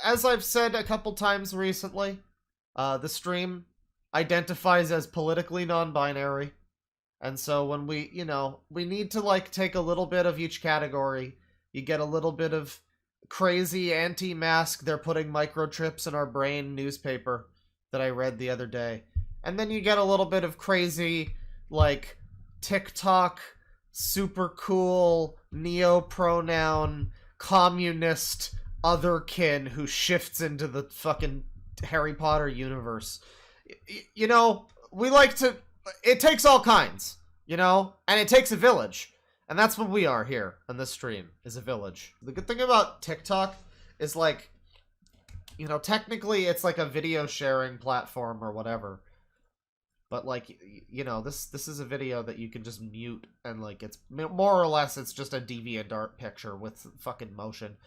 as I've said a couple times recently, the stream identifies as politically non-binary. And so when we, we need to, like, take a little bit of each category. You get a little bit of crazy anti-mask, they're putting microchips in our brain newspaper that I read the other day. And then you get a little bit of crazy, like, TikTok, super cool, neo-pronoun, communist, otherkin who shifts into the fucking Harry Potter universe. We like to... It takes all kinds, and it takes a village. And that's what we are here on this stream, is a village. The good thing about TikTok is, like, technically it's like a video sharing platform or whatever. But, like, this is a video that you can just mute, and, like, it's more or less it's just a DeviantArt picture with fucking motion.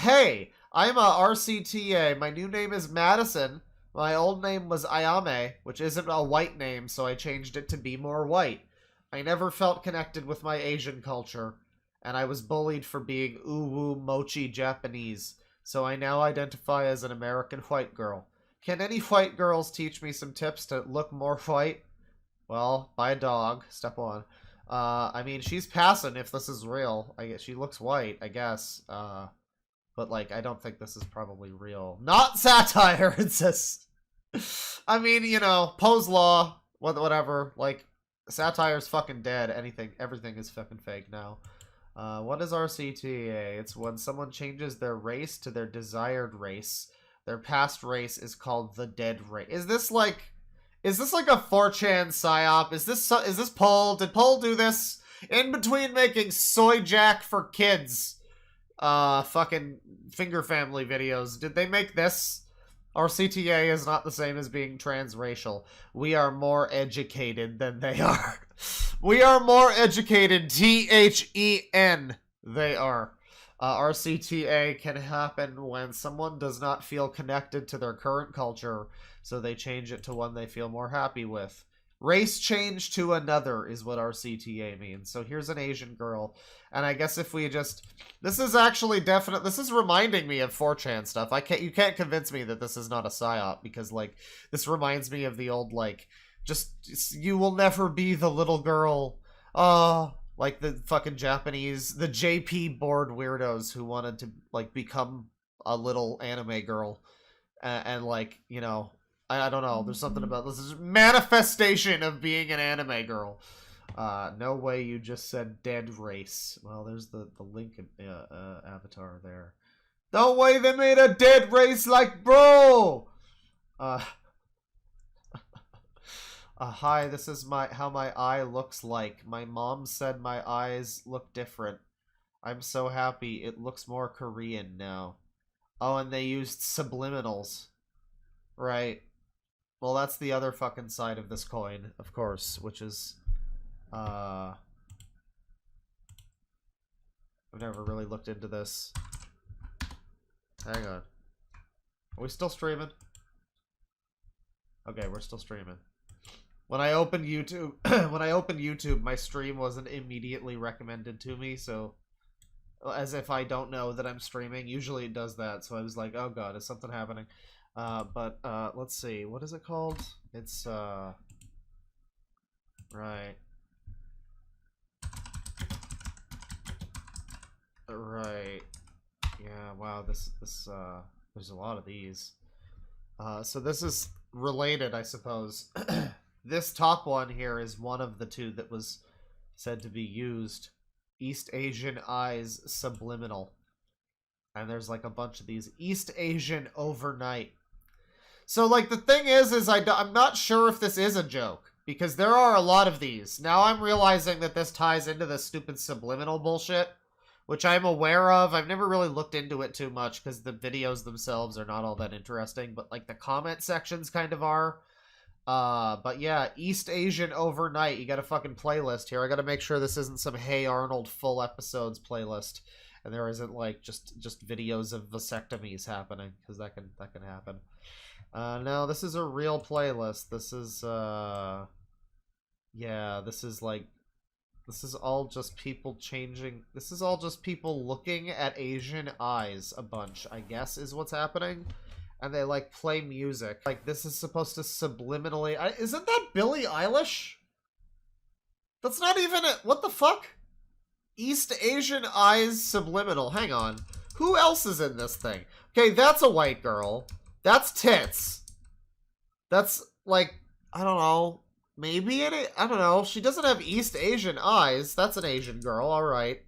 Hey, I'm a RCTA. My new name is Madison. My old name was Ayame, which isn't a white name, so I changed it to be more white. I never felt connected with my Asian culture, and I was bullied for being uwu mochi Japanese, so I now identify as an American white girl. Can any white girls teach me some tips to look more white? Well, buy a dog, step one. I mean, she's passing if this is real. I guess she looks white, I guess. But, like, I don't think this is probably real. Not satire, it says. I mean, Poe's Law, whatever, like, satire's fucking dead. Everything is fucking fake now. What is RCTA? It's when someone changes their race to their desired race. Their past race is called the dead race. Is this like a 4chan psyop? Is this Poll? Did Poll do this? In between making Soy Jack for Kids, fucking Finger Family videos, did they make this? RCTA is not the same as being transracial. We are more educated than they are. We are more educated, THEN, they are. RCTA can happen when someone does not feel connected to their current culture, so they change it to one they feel more happy with. Race change to another is what RCTA means. So here's an Asian girl, and I guess if we just... This is actually definite... This is reminding me of 4chan stuff. You can't convince me that this is not a psyop, because, like, this reminds me of the old, like, you will never be the little girl. Like the fucking Japanese, the JP bored weirdos who wanted to, like, become a little anime girl. And like, I don't know. There's something about this. Is manifestation of being an anime girl. No way you just said dead race. Well, there's the link avatar there. No way they made a dead race like bro. Hi, this is how my eye looks like. My mom said my eyes look different. I'm so happy. It looks more Korean now. Oh, and they used subliminals. Right. Well, that's the other fucking side of this coin, of course, which is, I've never really looked into this. Hang on. Are we still streaming? Okay, we're still streaming. When I opened YouTube, my stream wasn't immediately recommended to me, so as if I don't know that I'm streaming. Usually it does that, so I was like, oh god, is something happening? But let's see, what is it called? It's right. Right. Yeah, wow, this there's a lot of these. So this is related, I suppose. This top one here is one of the two that was said to be used. East Asian Eyes Subliminal. And there's like a bunch of these. East Asian Overnight. So, like, the thing is I'm not sure if this is a joke, because there are a lot of these. Now I'm realizing that this ties into this stupid subliminal bullshit, which I'm aware of. I've never really looked into it too much, because the videos themselves are not all that interesting, but, like, the comment sections kind of are. But yeah, East Asian Overnight. You got a fucking playlist here. I gotta make sure this isn't some Hey Arnold full episodes playlist, and there isn't, like, just videos of vasectomies happening, because that can happen. No, this is a real playlist. This is, yeah, this is, like, This is all just people changing. This is all just people looking at Asian eyes a bunch, I guess, is what's happening. And they, like, play music. Like, this is supposed to subliminally... isn't that Billie Eilish? That's not even it. What the fuck? East Asian eyes subliminal. Hang on. Who else is in this thing? Okay, that's a white girl. That's tits. That's, like, I don't know. Maybe it... I don't know. She doesn't have East Asian eyes. That's an Asian girl. Alright.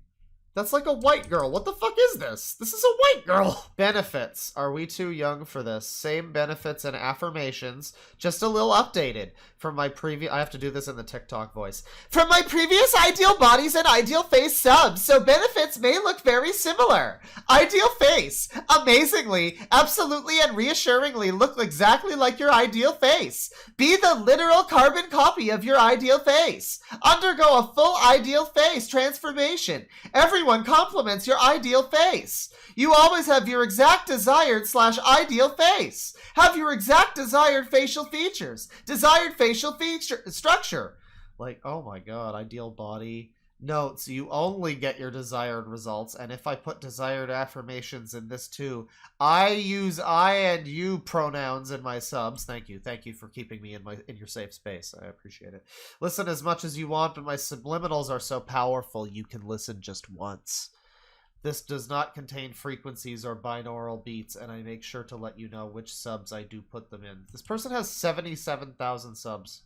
That's like a white girl. What the fuck is this? This is a white girl! Benefits. Are we too young for this? Same benefits and affirmations, just a little updated. From my previous... I have to do this in the TikTok voice. From my previous Ideal Bodies and Ideal Face subs, so benefits may look very similar. Ideal Face. Amazingly, absolutely, and reassuringly look exactly like your ideal face. Be the literal carbon copy of your ideal face. Undergo a full ideal face transformation. Everyone compliments your ideal face. You always have your exact desired / ideal face. Have your exact desired facial features. Desired facial feature structure. Like, oh my god, ideal body. Notes, you only get your desired results, and if I put desired affirmations in this too, I use I and you pronouns in my subs. Thank you for keeping me in your safe space. I appreciate it. Listen as much as you want, but my subliminals are so powerful you can listen just once. This does not contain frequencies or binaural beats, and I make sure to let you know which subs I do put them in. This person has 77,000 subs.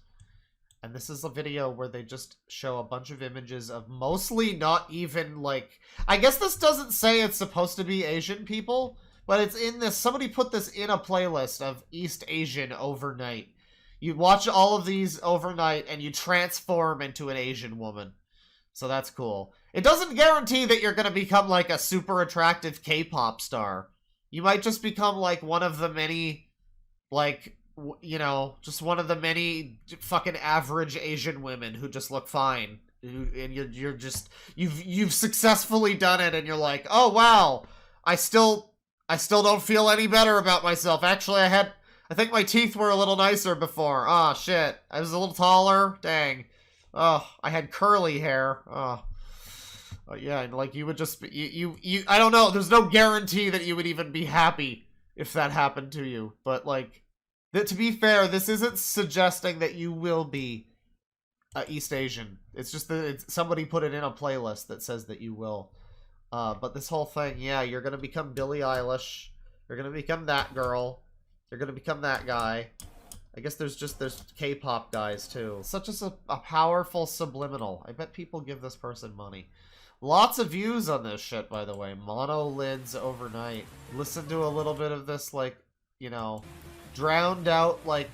And this is a video where they just show a bunch of images of mostly not even, like... I guess this doesn't say it's supposed to be Asian people, but it's in this... Somebody put this in a playlist of East Asian overnight. You watch all of these overnight, and you transform into an Asian woman. So that's cool. It doesn't guarantee that you're gonna become, like, a super attractive K-pop star. You might just become, like, one of the many, like... you know, just one of the many fucking average Asian women who just look fine, and you're just you've successfully done it, and you're like, oh wow, I still don't feel any better about myself. Actually, I think my teeth were a little nicer before. Oh shit, I was a little taller. Dang. Oh, I had curly hair. Oh. Yeah, like you would just you I don't know. There's no guarantee that you would even be happy if that happened to you, but like. To be fair, this isn't suggesting that you will be East Asian. It's just that somebody put it in a playlist that says that you will. But this whole thing, yeah, you're going to become Billie Eilish. You're going to become that girl. You're going to become that guy. I guess there's K-pop guys, too. Such as a powerful subliminal. I bet people give this person money. Lots of views on this shit, by the way. Mono lids overnight. Listen to a little bit of this, like, you know... drowned out, like,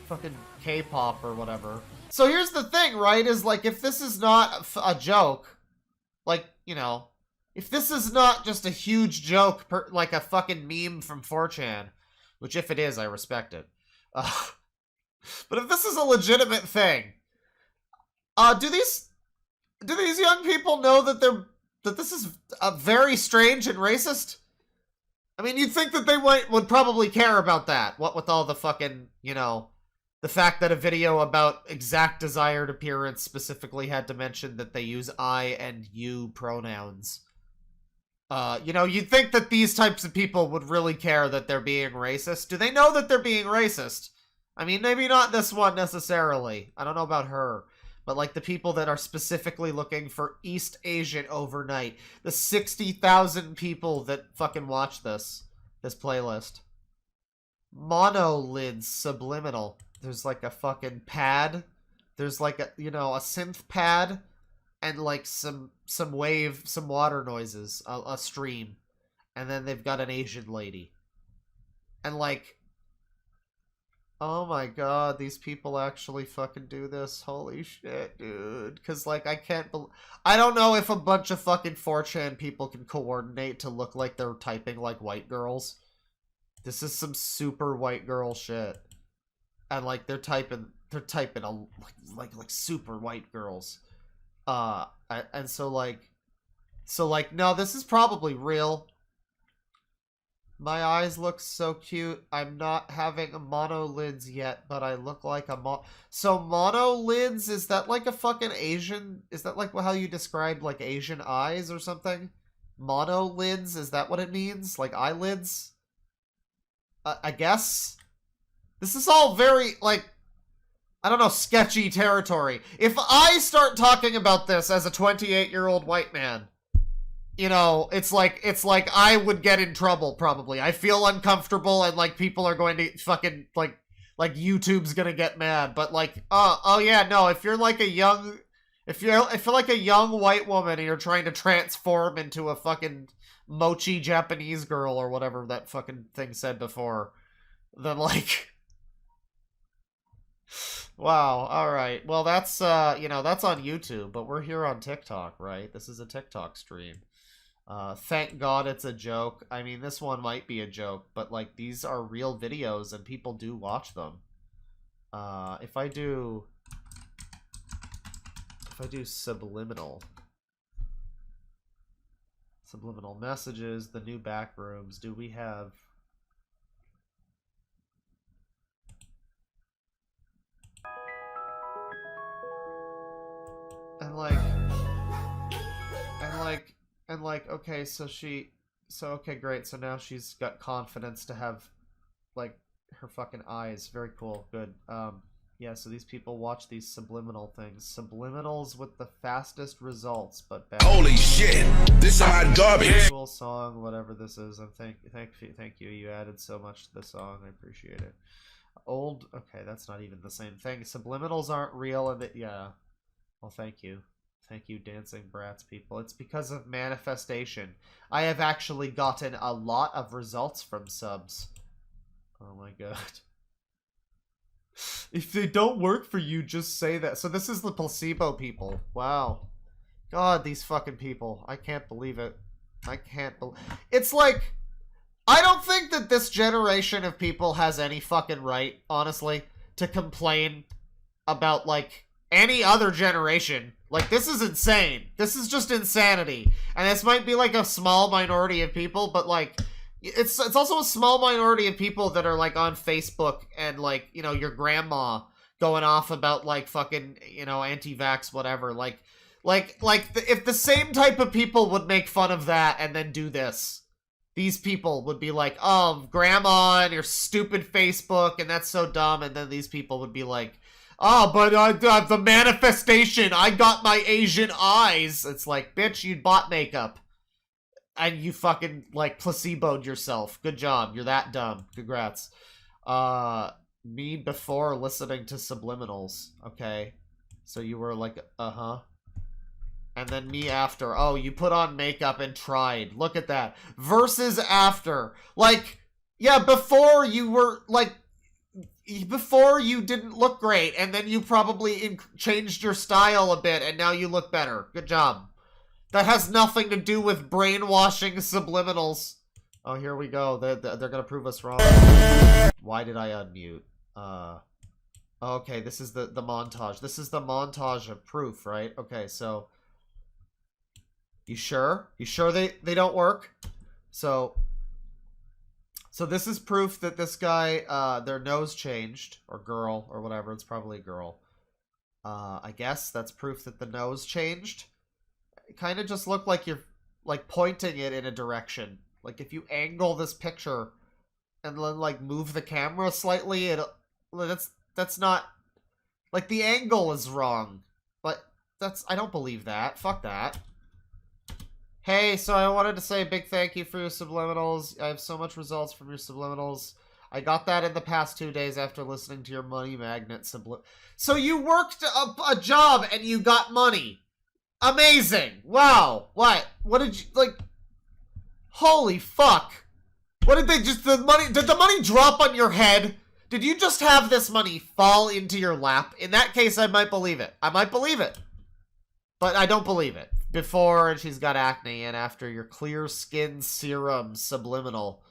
fucking K-pop or whatever. So here's the thing, right, is, like, if this is not a joke, like, you know, if this is not just a huge joke, like a fucking meme from 4chan, which if it is, I respect it. But if this is a legitimate thing, do these young people know that this is very strange and racist? I mean, you'd think that they would probably care about that. What with all the fucking, you know, the fact that a video about exact desired appearance specifically had to mention that they use I and you pronouns. You know, you'd think that these types of people would really care that they're being racist. Do they know that they're being racist? I mean, maybe not this one necessarily. I don't know about her. But, like, the people that are specifically looking for East Asian overnight. The 60,000 people that fucking watch this playlist. Monolids subliminal. There's, like, a fucking pad. There's, like, a, you know, a synth pad. And, like, some water noises. A stream. And then they've got an Asian lady. And, like... oh my god, these people actually fucking do this. Holy shit, dude. Because, like, I don't know if a bunch of fucking 4chan people can coordinate to look like they're typing like white girls. This is some super white girl shit. And, like, they're typing like super white girls. So, no, this is probably real. My eyes look so cute. I'm not having monolids yet, but I look like a So monolids, is that like a fucking Asian? Is that like how you describe like Asian eyes or something? Monolids, is that what it means? Like eyelids? I guess? This is all very, like, I don't know, sketchy territory. If I start talking about this as a 28-year-old white man, you know, it's like I would get in trouble, probably. I feel uncomfortable, and, like, people are going to fucking, like YouTube's gonna get mad. But, like, oh yeah, no, if you're, like, a young... If you're like a young white woman and you're trying to transform into a fucking mochi Japanese girl or whatever that fucking thing said before, then, like... Wow, alright. Well, that's, you know, that's on YouTube, but we're here on TikTok, right? This is a TikTok stream. Thank God it's a joke. I mean, this one might be a joke, but, like, these are real videos and people do watch them. If I do subliminal messages, the new back rooms, do we have... And like, okay, so okay, great, so now she's got confidence to have, like, her fucking eyes. Very cool, good. Yeah, so these people watch these subliminal things. Subliminals with the fastest results, but bad. Holy shit! This is hot garbage! Cool song, whatever this is. And thank you. You added so much to the song. I appreciate it. Okay, that's not even the same thing. Subliminals aren't real, and yeah. Well, thank you. Thank you, Dancing Brats people. It's because of manifestation. I have actually gotten a lot of results from subs. Oh my god. If they don't work for you, just say that. So this is the placebo people. Wow. God, these fucking people. I can't believe it. I can't believe... It's like... I don't think that this generation of people has any fucking right, honestly, to complain about, like, any other generation. Like, this is insane. This is just insanity. And this might be, like, a small minority of people, but, like... It's also a small minority of people that are, like, on Facebook and, like, you know, your grandma going off about, like, fucking, you know, anti-vax, whatever. Like, if the same type of people would make fun of that and then do this, these people would be like, oh, grandma and your stupid Facebook, and that's so dumb. And then these people would be like, oh, but the manifestation, I got my Asian eyes. It's like, bitch, you bought makeup. And you fucking, like, placeboed yourself. Good job. You're that dumb. Congrats. Me before listening to subliminals. Okay. So you were like, uh-huh. And then me after. Oh, you put on makeup and tried. Look at that. Versus after. Like, yeah, before you were, like... Before you didn't look great. And then you probably changed your style a bit. And now you look better. Good job. That has nothing to do with brainwashing subliminals. Oh, here we go. They're gonna prove us wrong. Why did I unmute? Okay, this is the montage. This is the montage of proof, right? Okay, so... You sure? You sure they don't work? So this is proof that this guy, their nose changed. Or girl, or whatever. It's probably a girl. I guess that's proof that the nose changed. It kind of just looked like you're, like, pointing it in a direction. Like, if you angle this picture and then, like, move the camera slightly, that's not... Like, the angle is wrong. But I don't believe that. Fuck that. Hey, so I wanted to say a big thank you for your subliminals. I have so much results from your subliminals. I got that in the past 2 days after listening to your money magnet So you worked a job and you got money. Amazing! Wow! What did you, like... Holy fuck! What did they just... Did the money drop on your head? Did you just have this money fall into your lap? In that case, I might believe it. I might believe it. But I don't believe it. Before, she's got acne, and after your clear skin serum subliminal,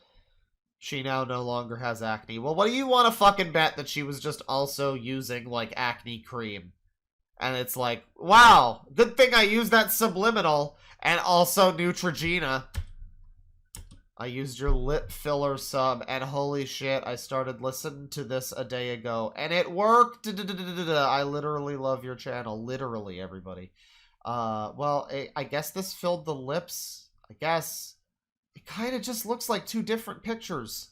she now no longer has acne. Well, what do you want to fucking bet that she was just also using, like, acne cream? And it's like, wow, good thing I used that subliminal and also Neutrogena. I used your lip filler sub, and holy shit, I started listening to this a day ago, and it worked! I literally love your channel. Literally, everybody. Well, I guess this filled the lips. I guess. It kind of just looks like two different pictures.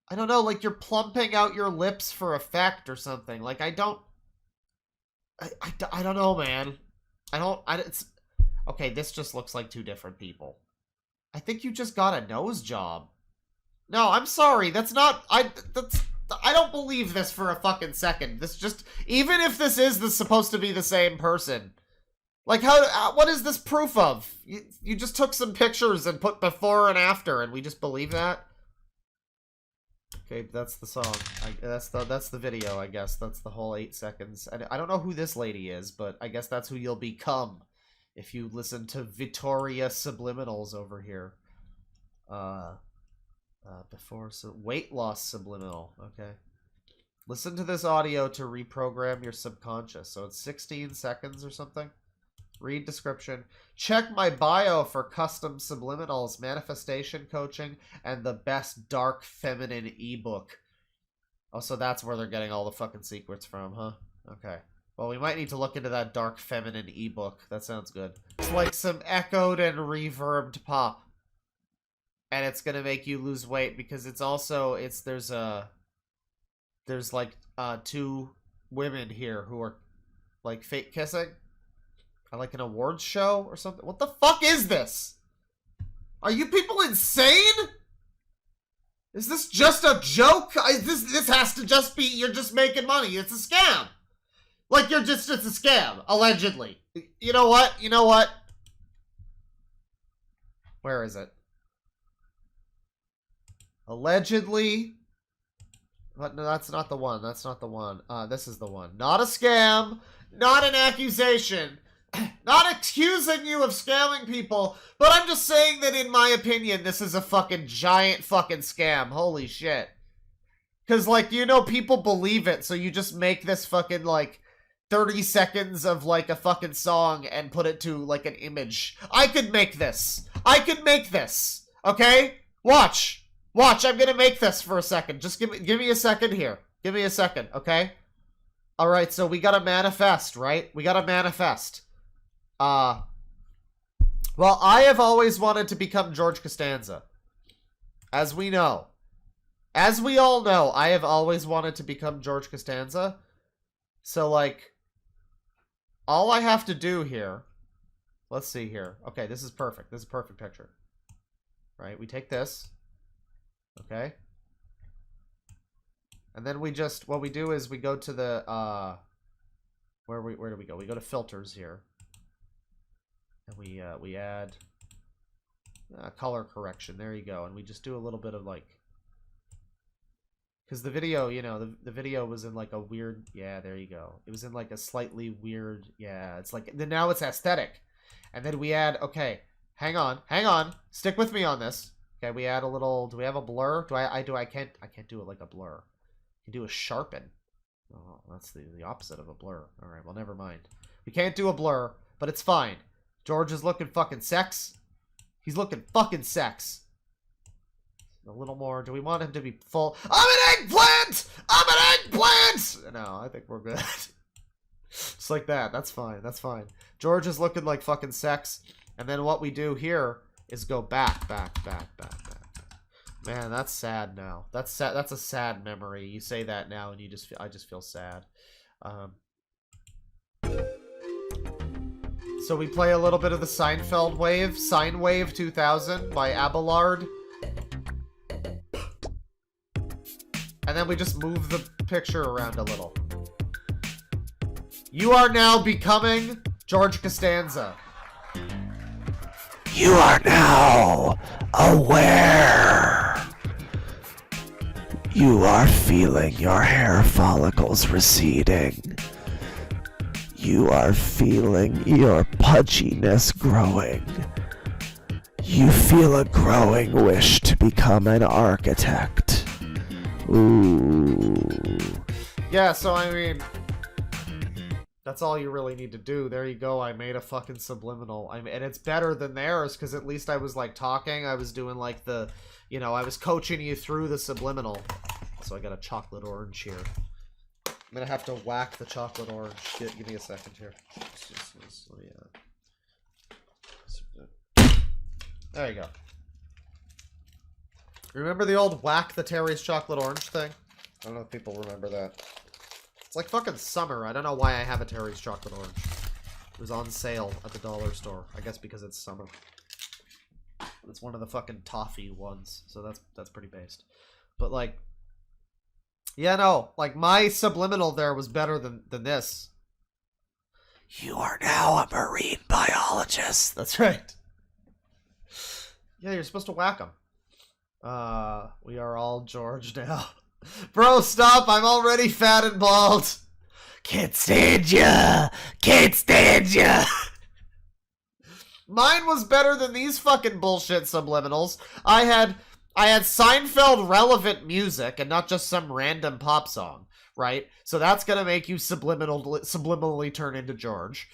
I don't know, like you're plumping out your lips for effect or something. Like, I don't know, man. It's... Okay, this just looks like two different people. I think you just got a nose job. No, I'm sorry. That's not... I don't believe this for a fucking second. This just... Even if this is supposed to be the same person. Like, what is this proof of? You just took some pictures and put before and after, and we just believe that? Okay, that's the song. That's the video, I guess. That's the whole 8 seconds. I don't know who this lady is, but I guess that's who you'll become. If you listen to Vittoria Subliminals over here. Weight loss subliminal. Okay. Listen to this audio to reprogram your subconscious. So it's 16 seconds or something. Read description. Check my bio for custom subliminals, manifestation coaching, and the best dark feminine ebook. Oh, so that's where they're getting all the fucking secrets from, huh? Okay. Well, we might need to look into that dark feminine ebook. That sounds good. It's like some echoed and reverbed pop. And it's gonna make you lose weight because it's also, there's like, 2 women here who are, like, fake kissing. Like an awards show or something. What the fuck is this? Are you people insane? Is this just a joke? This has to just be, you're just making money. It's a scam. Like, it's a scam, allegedly. You know what? You know what? Where is it? Allegedly. But no, that's not the one. That's not the one. This is the one. Not a scam. Not an accusation. Not accusing you of scamming people. But I'm just saying that in my opinion, this is a fucking giant fucking scam. Holy shit. Because, like, you know, people believe it. So you just make this fucking, like, 30 seconds of, like, a fucking song and put it to, like, an image. I could make this. I could make this. Okay? Watch. Watch. I'm gonna make this for a second. Just give me a second here. Give me a second, okay? Alright, so we gotta manifest, right? We gotta manifest. Well, I have always wanted to become George Costanza. As we know. As we all know, I have always wanted to become George Costanza. So, like, all I have to do here... Let's see here. Okay, this is perfect. This is a perfect picture. Right, we take this. Okay. And then we just... What we do is we go to the... Where do we go? We go to filters here. And we add... color correction. There you go. And we just do a little bit of, like... Because the video, you know, the video was in like a weird... Yeah, there you go. It was in like a slightly weird... Yeah, it's like... Then now it's aesthetic. And then we add... Okay, hang on. Hang on. Stick with me on this. Okay, we add a little... Do we have a blur? I can't do it like a blur. I can do a sharpen. Oh, that's the opposite of a blur. Alright, well, never mind. We can't do a blur, but it's fine. George is looking fucking sex. He's looking fucking sex. A little more. Do we want him to be full? I'm an eggplant! I'm an eggplant! No, I think we're good. Just like that. That's fine. That's fine. George is looking like fucking sex. And then what we do here is go back. Man, that's sad now. That's sad. That's a sad memory. You say that now and you just feel, I just feel sad. So we play a little bit of the Seinfeld wave. Sine Wave 2000 by Abelard. And then we just move the picture around a little. You are now becoming George Costanza. You are now aware. You are feeling your hair follicles receding. You are feeling your pudginess growing. You feel a growing wish to become an architect. Ooh. Yeah, so I mean, That's all you really need to do. There you go. I made a fucking subliminal. And it's better than theirs because at least I was like talking. I was doing like the, you know, I was coaching you through the subliminal. So I got a chocolate orange here. I'm gonna have to whack the chocolate orange. Give me a second here. So, yeah. There you go. Remember the old whack the Terry's chocolate orange thing? I don't know if people remember that. It's like fucking summer. I don't know why I have a Terry's chocolate orange. It was on sale at the dollar store. I guess because it's summer. It's one of the fucking toffee ones, so that's pretty based. But like, yeah, no, like my subliminal there was better than this. You are now a marine biologist. That's right. Yeah, you're supposed to whack them. We are all George now. Bro, stop! I'm already fat and bald. Can't stand ya! Can't stand ya! Mine was better than these fucking bullshit subliminals. I had Seinfeld relevant music and not just some random pop song, right? So that's gonna make you subliminally turn into George.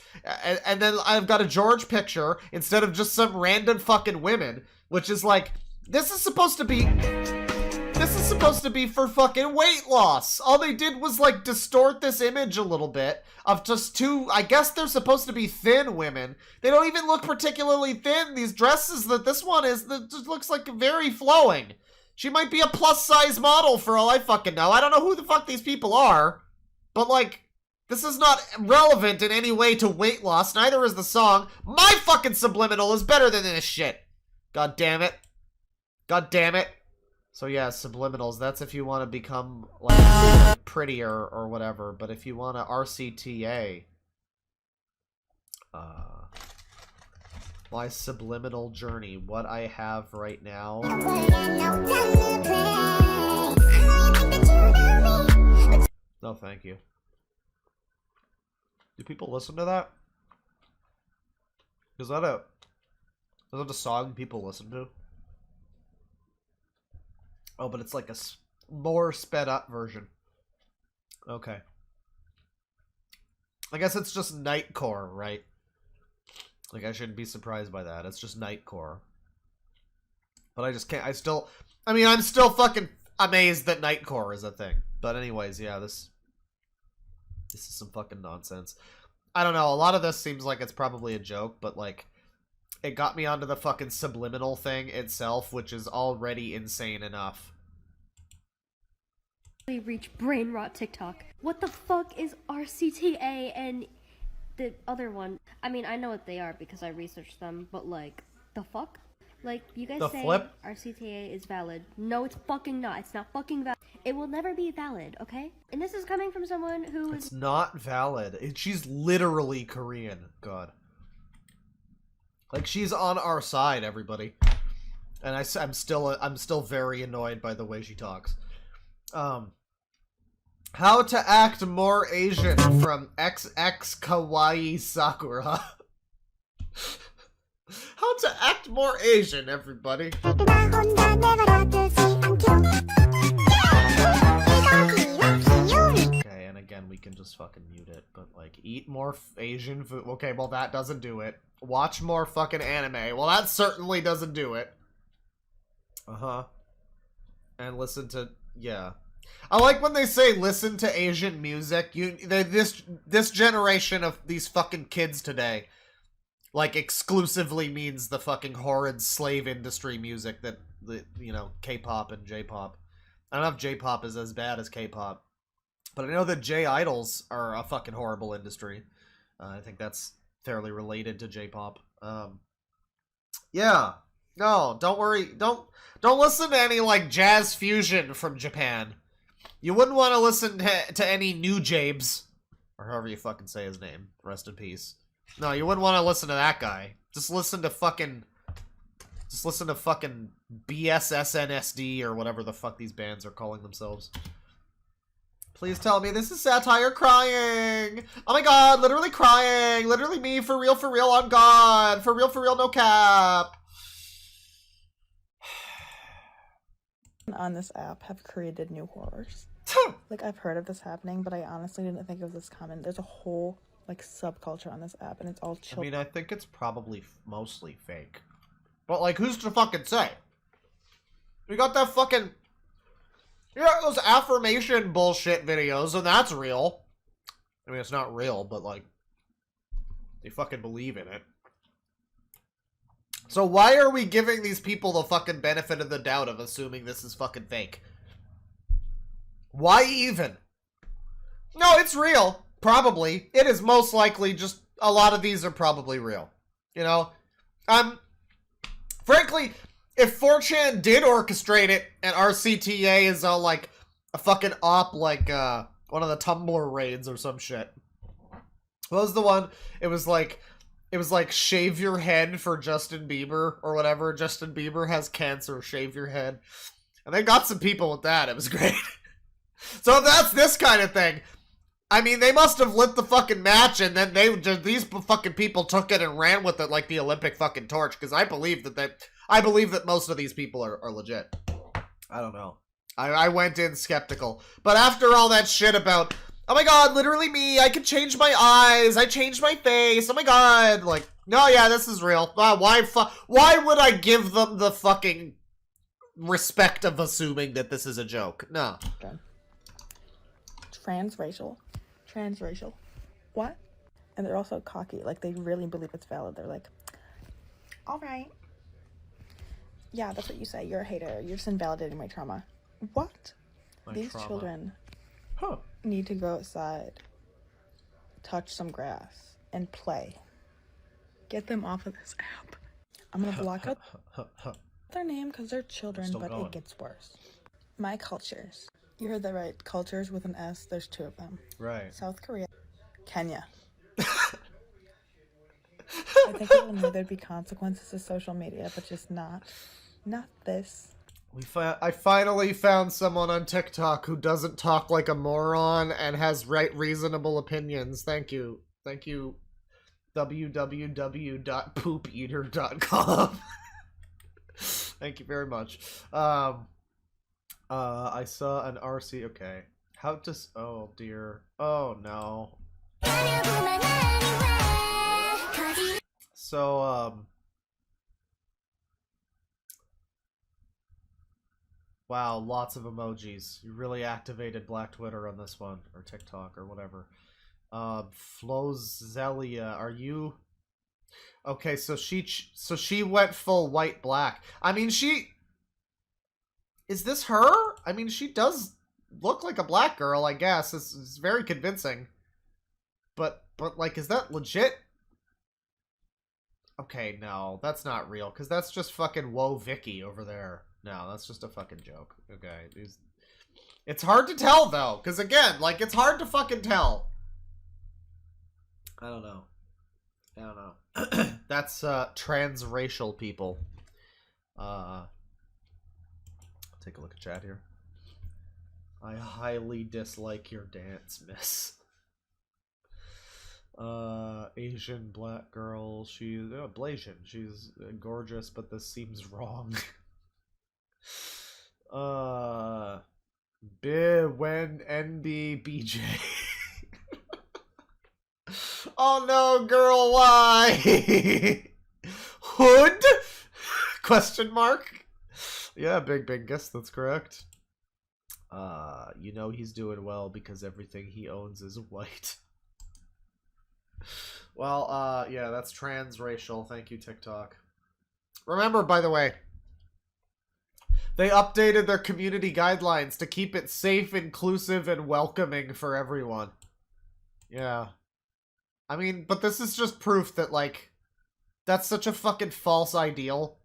And then I've got a George picture instead of just some random fucking women, which is like, this is supposed to be for fucking weight loss. All they did was like distort this image a little bit of just two, I guess they're supposed to be thin women. They don't even look particularly thin. These dresses that this one is, that just looks like very flowing. She might be a plus size model for all I fucking know. I don't know who the fuck these people are, but like, this is not relevant in any way to weight loss. Neither is the song. My fucking subliminal is better than this shit. God damn it. God damn it. So yeah, subliminals, that's if you want to become like prettier or whatever, but if you want to RCTA, my subliminal journey, what I have right now. No, thank you. Do people listen to that? Is that a song people listen to? Oh, but it's like a more sped up version. Okay. I guess it's just Nightcore, right? Like, I shouldn't be surprised by that. It's just Nightcore. But I just can't, I'm still fucking amazed that Nightcore is a thing. But anyways, yeah, this is some fucking nonsense. I don't know, a lot of this seems like it's probably a joke, but like, it got me onto the fucking subliminal thing itself, which is already insane enough. Reach brain rot TikTok. What the fuck is RCTA and the other one? I mean, I know what they are because I researched them, but like, the fuck? Like, you guys say RCTA is valid. No, it's fucking not. It's not fucking valid. It will never be valid, okay? And this is coming from someone who is... It's not valid. She's literally Korean. God. Like, she's on our side, everybody. And I'm still very annoyed by the way she talks. How to act more Asian from XX Kawaii Sakura. How to act more Asian, everybody. Okay, and again, we can just fucking mute it, but like, eat more Asian food. Okay, well, that doesn't do it. Watch more fucking anime. Well, that certainly doesn't do it. Uh-huh. And listen to, yeah. I like when they say listen to Asian music. This generation of these fucking kids today, like, exclusively means the fucking horrid slave industry music that, you know, K-pop and J-pop. I don't know if J-pop is as bad as K-pop, but I know that J-idols are a fucking horrible industry. I think that's fairly related to J-pop. Yeah. No, don't worry. Don't listen to any, like, jazz fusion from Japan. You wouldn't want to listen to any New Jabes, or however you fucking say his name. Rest in peace. No, you wouldn't want to listen to that guy. Just listen to fucking BSSNSD or whatever the fuck these bands are calling themselves. Please tell me this is satire crying. Oh my god, literally crying. Literally me, for real, on God. For real, no cap. On this app have created new horrors. Like, I've heard of this happening, but I honestly didn't think it was this common. There's a whole like subculture on this app, and it's all I children. mean, I think it's probably mostly fake. But, like, who's to fucking say? We got that fucking... You got those affirmation bullshit videos, and that's real. I mean, it's not real, but, like, they fucking believe in it. So why are we giving these people the fucking benefit of the doubt of assuming this is fucking fake? Why even? No, it's real. Probably. It is most likely just... A lot of these are probably real. You know? Frankly, if 4chan did orchestrate it, and RCTA is all like a fucking op like one of the Tumblr raids or some shit. What was the one? It was like shave your head for Justin Bieber or whatever. Justin Bieber has cancer, shave your head. And they got some people with that. It was great. So if that's this kind of thing, I mean, they must have lit the fucking match, and then these fucking people took it and ran with it like the Olympic fucking torch. Because I believe that most of these people are legit. I don't know. I went in skeptical, but after all that shit about, oh my god, literally me, I could change my eyes, I changed my face, oh my god, like, no, yeah, this is real. Why would I give them the fucking respect of assuming that this is a joke? No. Okay. Transracial. What? And they're also cocky. Like, they really believe it's valid. They're like, all right. Yeah, that's what you say. You're a hater. You're just invalidating my trauma. What? These children need to go outside, touch some grass, and play. Get them off of this app. I'm gonna block out their name because they're children, but it gets worse. My cultures. You heard that right. Cultures with an S. There's 2 of them. Right. South Korea. Kenya. I think people knew there'd be consequences to social media, but just not this. I finally found someone on TikTok who doesn't talk like a moron and has reasonable opinions. Thank you. Thank you, www.poopeater.com. Thank you very much. I saw an RC. Okay. How does... Oh, dear. Oh, no. So, wow, lots of emojis. You really activated Black Twitter on this one, or TikTok, or whatever. Flozelia, are you... Okay, so she went full white black. I mean, is this her? I mean, she does look like a black girl, I guess. It's very convincing. But, like, is that legit? Okay, no, that's not real, because that's just fucking Whoa Vicky over there. No, that's just a fucking joke. Okay, it's hard to tell, though, because, again, like, it's hard to fucking tell. I don't know. That's, transracial people. Take a look at chat here. I highly dislike your dance, miss. Asian black girl. She's Blasian. She's gorgeous, but this seems wrong. When NBBJ. Oh no, girl, why? Hood? Question mark? Yeah, big guess, that's correct. You know he's doing well because everything he owns is white. Well, yeah, that's transracial. Thank you, TikTok. Remember, by the way, they updated their community guidelines to keep it safe, inclusive, and welcoming for everyone. Yeah. I mean, but this is just proof that, like, that's such a fucking false ideal.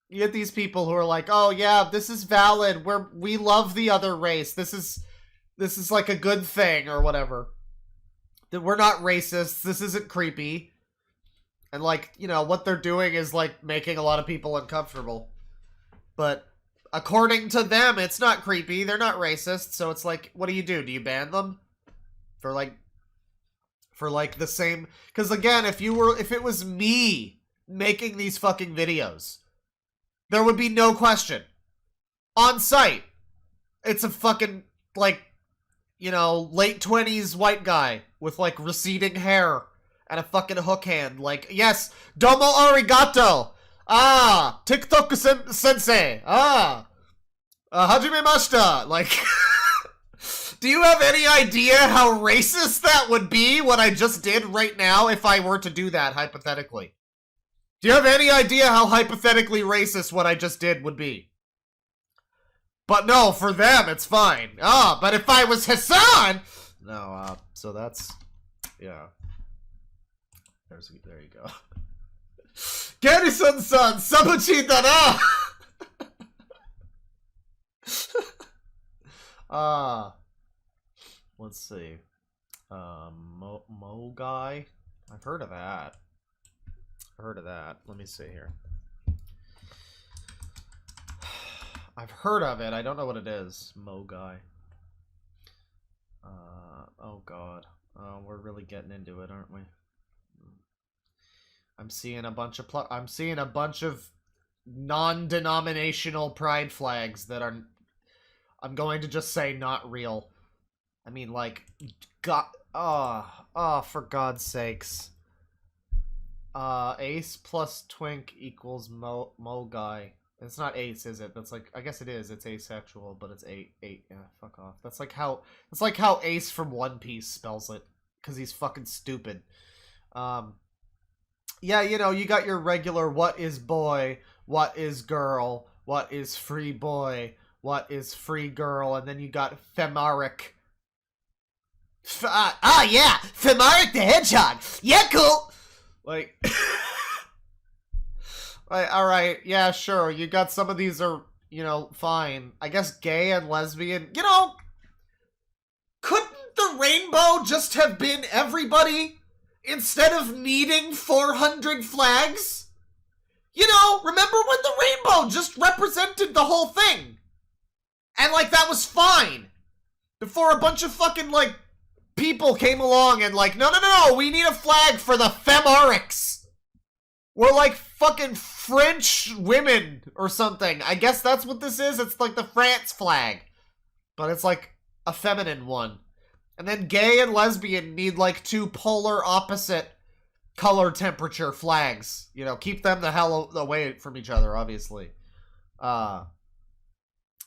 You get these people who are like, oh yeah, this is valid, we love the other race, this is like a good thing, or whatever. That we're not racist, this isn't creepy. And, like, you know, what they're doing is, like, making a lot of people uncomfortable. But according to them, it's not creepy, they're not racist, so it's like, what do? Do you ban them? For the same... Because, again, if it was me making these fucking videos, there would be no question. On site, it's a fucking, like, you know, late 20s white guy with, like, receding hair and a fucking hook hand. Like, yes, domo arigato! Ah! TikTok sensei! Ah! Hajimemashita! Like, do you have any idea how racist that would be, what I just did right now, if I were to do that, hypothetically? Do you have any idea how hypothetically racist what I just did would be? But no, for them, it's fine. Ah, but if I was Hassan... No, so that's... Yeah. There you go. Garrison-san, sabuchi da na! Let's see. Mo guy? I've heard of that. Let me see here. I've heard of it. I don't know what it is. Mo guy. Oh god. We're really getting into it, aren't we? I'm seeing a bunch of non-denominational pride flags that are, I'm going to just say, not real. I mean, like, God, for God's sakes. Ace plus twink equals mo guy. It's not ace, is it? That's like, I guess it is. It's asexual, but it's eight. Yeah, fuck off. That's like how Ace from One Piece spells it, because he's fucking stupid. Yeah, you know, you got your regular what is boy, what is girl, what is free boy, what is free girl, and then you got Femaric. Yeah! Femaric the Hedgehog! Yeah, cool! Like... Alright, yeah, sure, you got some of these are, you know, fine. I guess gay and lesbian, you know... Couldn't the rainbow just have been everybody? Instead of needing 400 flags? You know, remember when the rainbow just represented the whole thing? And, like, that was fine. Before a bunch of fucking, like, people came along and, like, no, we need a flag for the Femarics. We're, like, fucking French women or something. I guess that's what this is. It's, like, the France flag. But it's, like, a feminine one. And then gay and lesbian need, like, two polar opposite color temperature flags. You know, keep them the hell away from each other, obviously.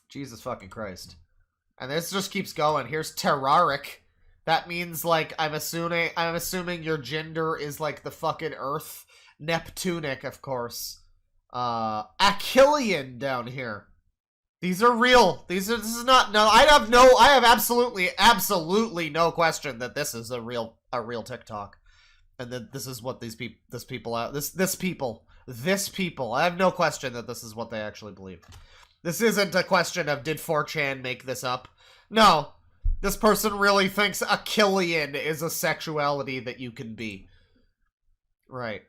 Jesus fucking Christ. And this just keeps going. Here's Terraric. That means, like, I'm assuming your gender is, like, the fucking Earth. Neptunic, of course. Achillean down here. These are real. This is not, no, I have absolutely no question that this is a real TikTok. And that this is what this people, I have no question that this is what they actually believe. This isn't a question of, did 4chan make this up? No. This person really thinks Achillean is a sexuality that you can be. Right.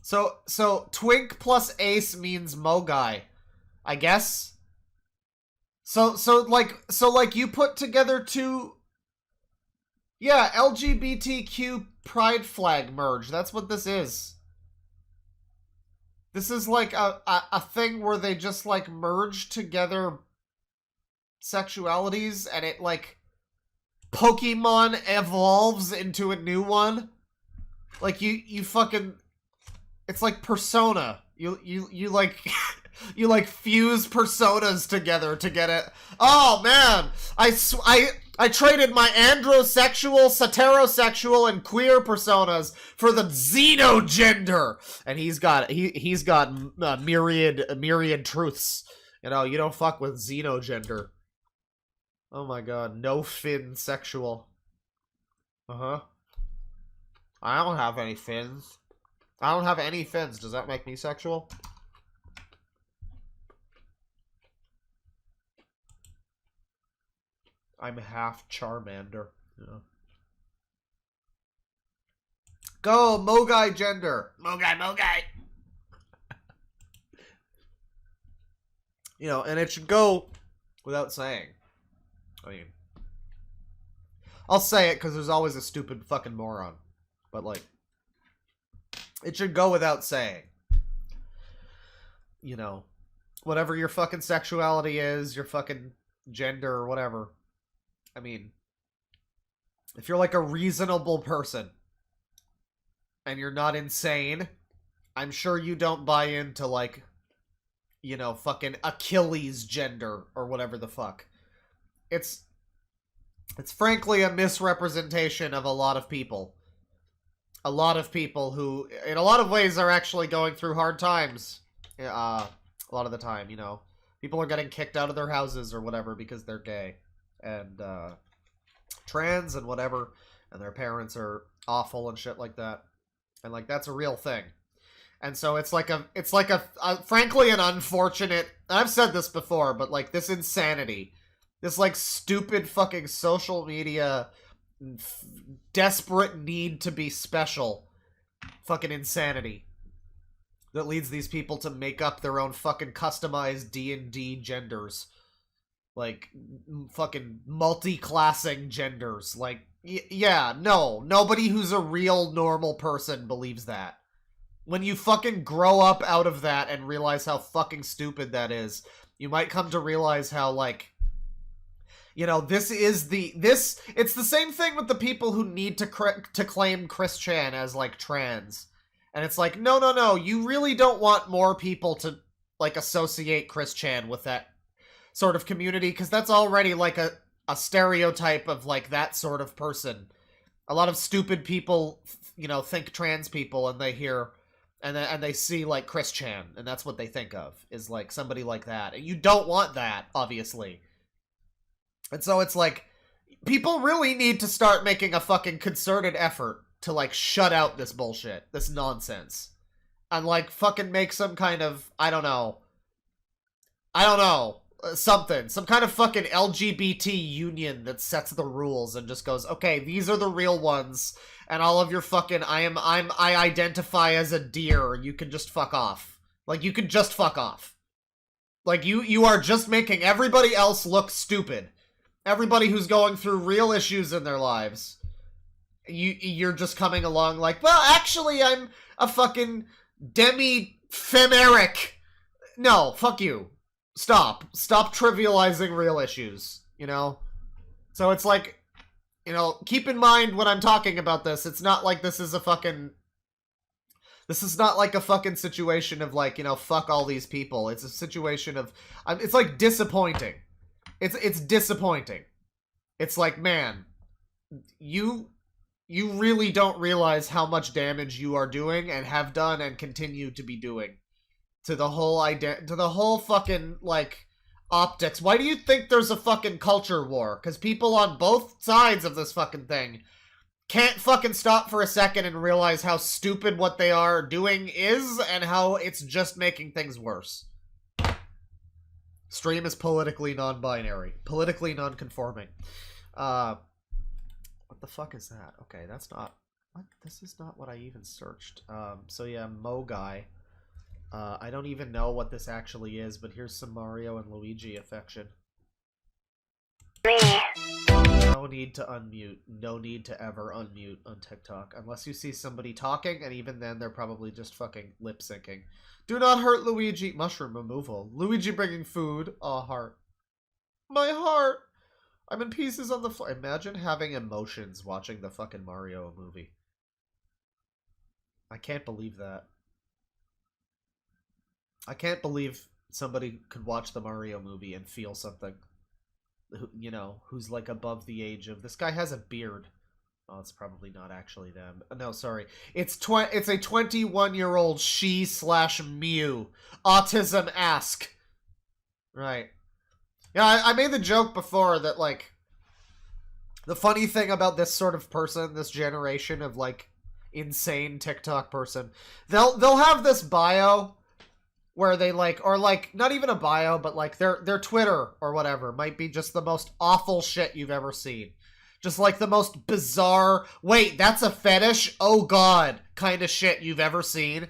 So twink plus ace means mogai, I guess. So like you put together two, yeah, LGBTQ pride flag merge. That's what this is. This is like a thing where they just like merge together sexualities and it like Pokemon evolves into a new one. Like you fucking, it's like Persona. You like you like fuse personas together to get it. Oh man, I traded my androsexual, saterosexual, and queer personas for the xenogender, and he's got myriad truths. You know, you don't fuck with xenogender. Oh my god, no fin sexual. I don't have any fins. I don't have any fins. Does that make me sexual? I'm half Charmander. Yeah. Go, Mogai gender. Mogai. You know, and it should go without saying. I mean, I'll say it because there's always a stupid fucking moron. But, like, it should go without saying. You know, whatever your fucking sexuality is, your fucking gender or whatever. I mean, if you're like a reasonable person and you're not insane, I'm sure you don't buy into like, you know, fucking Achilles gender or whatever the fuck. It's frankly a misrepresentation of a lot of people. A lot of people who, in a lot of ways, are actually going through hard times. A lot of the time, you know. People are getting kicked out of their houses or whatever because they're gay. And, trans and whatever. And their parents are awful and shit like that. And, like, that's a real thing. And so it's like a frankly, an unfortunate, I've said this before, but, like, this insanity. This, like, stupid fucking social media desperate need to be special fucking insanity that leads these people to make up their own fucking customized D&D genders, like fucking multi-classing genders. Like, yeah, no, nobody who's a real normal person believes that. When you fucking grow up out of that and realize how fucking stupid that is, you might come to realize how, like, you know, it's the same thing with the people who need to claim Chris Chan as, like, trans. And it's like, no, you really don't want more people to, like, associate Chris Chan with that sort of community, because that's already, like, a stereotype of, like, that sort of person. A lot of stupid people, you know, think trans people, and they hear, and they see, like, Chris Chan, and that's what they think of, is, like, somebody like that. And you don't want that, obviously. And so it's like, people really need to start making a fucking concerted effort to, like, shut out this bullshit, this nonsense. And, like, fucking make some kind of, I don't know, something. Some kind of fucking LGBT union that sets the rules and just goes, okay, these are the real ones, and all of your fucking, I identify as a deer, you can just fuck off. Like, you can just fuck off. Like, you are just making everybody else look stupid. Everybody who's going through real issues in their lives, you're just coming along like, well, actually, I'm a fucking demi-femeric. No, fuck you. Stop trivializing real issues, you know? So it's like, you know, keep in mind when I'm talking about this, it's not like this is not like a fucking situation of, like, you know, fuck all these people. It's a situation of, it's like disappointing. It's disappointing. It's like, man, you really don't realize how much damage you are doing and have done and continue to be doing to the whole fucking, like, optics. Why do you think there's a fucking culture war? Because people on both sides of this fucking thing can't fucking stop for a second and realize how stupid what they are doing is and how it's just making things worse. Stream is politically non-binary. Politically non-conforming. What the fuck is that? Okay, that's not... What? This is not what I even searched. So yeah, Mo Guy. I don't even know what this actually is, but here's some Mario and Luigi affection. No need to unmute. No need to ever unmute on TikTok. Unless you see somebody talking, and even then they're probably just fucking lip-syncing. Do not hurt Luigi. Mushroom removal. Luigi bringing food. Aw, heart. My heart! I'm in pieces on the floor. Imagine having emotions watching the fucking Mario movie. I can't believe that. I can't believe somebody could watch the Mario movie and feel something. You know, who's like above the age of... This guy has a beard. Oh, it's probably not actually them. No, sorry. It's a 21-year-old she/Mew. Autism-esque. Right. Yeah, I made the joke before that, like, the funny thing about this sort of person, this generation of, like, insane TikTok person, they'll have this bio where they, like, or, like, not even a bio, but, like, their Twitter or whatever might be just the most awful shit you've ever seen. Just, like, the most bizarre, wait, that's a fetish? Oh, God, kind of shit you've ever seen.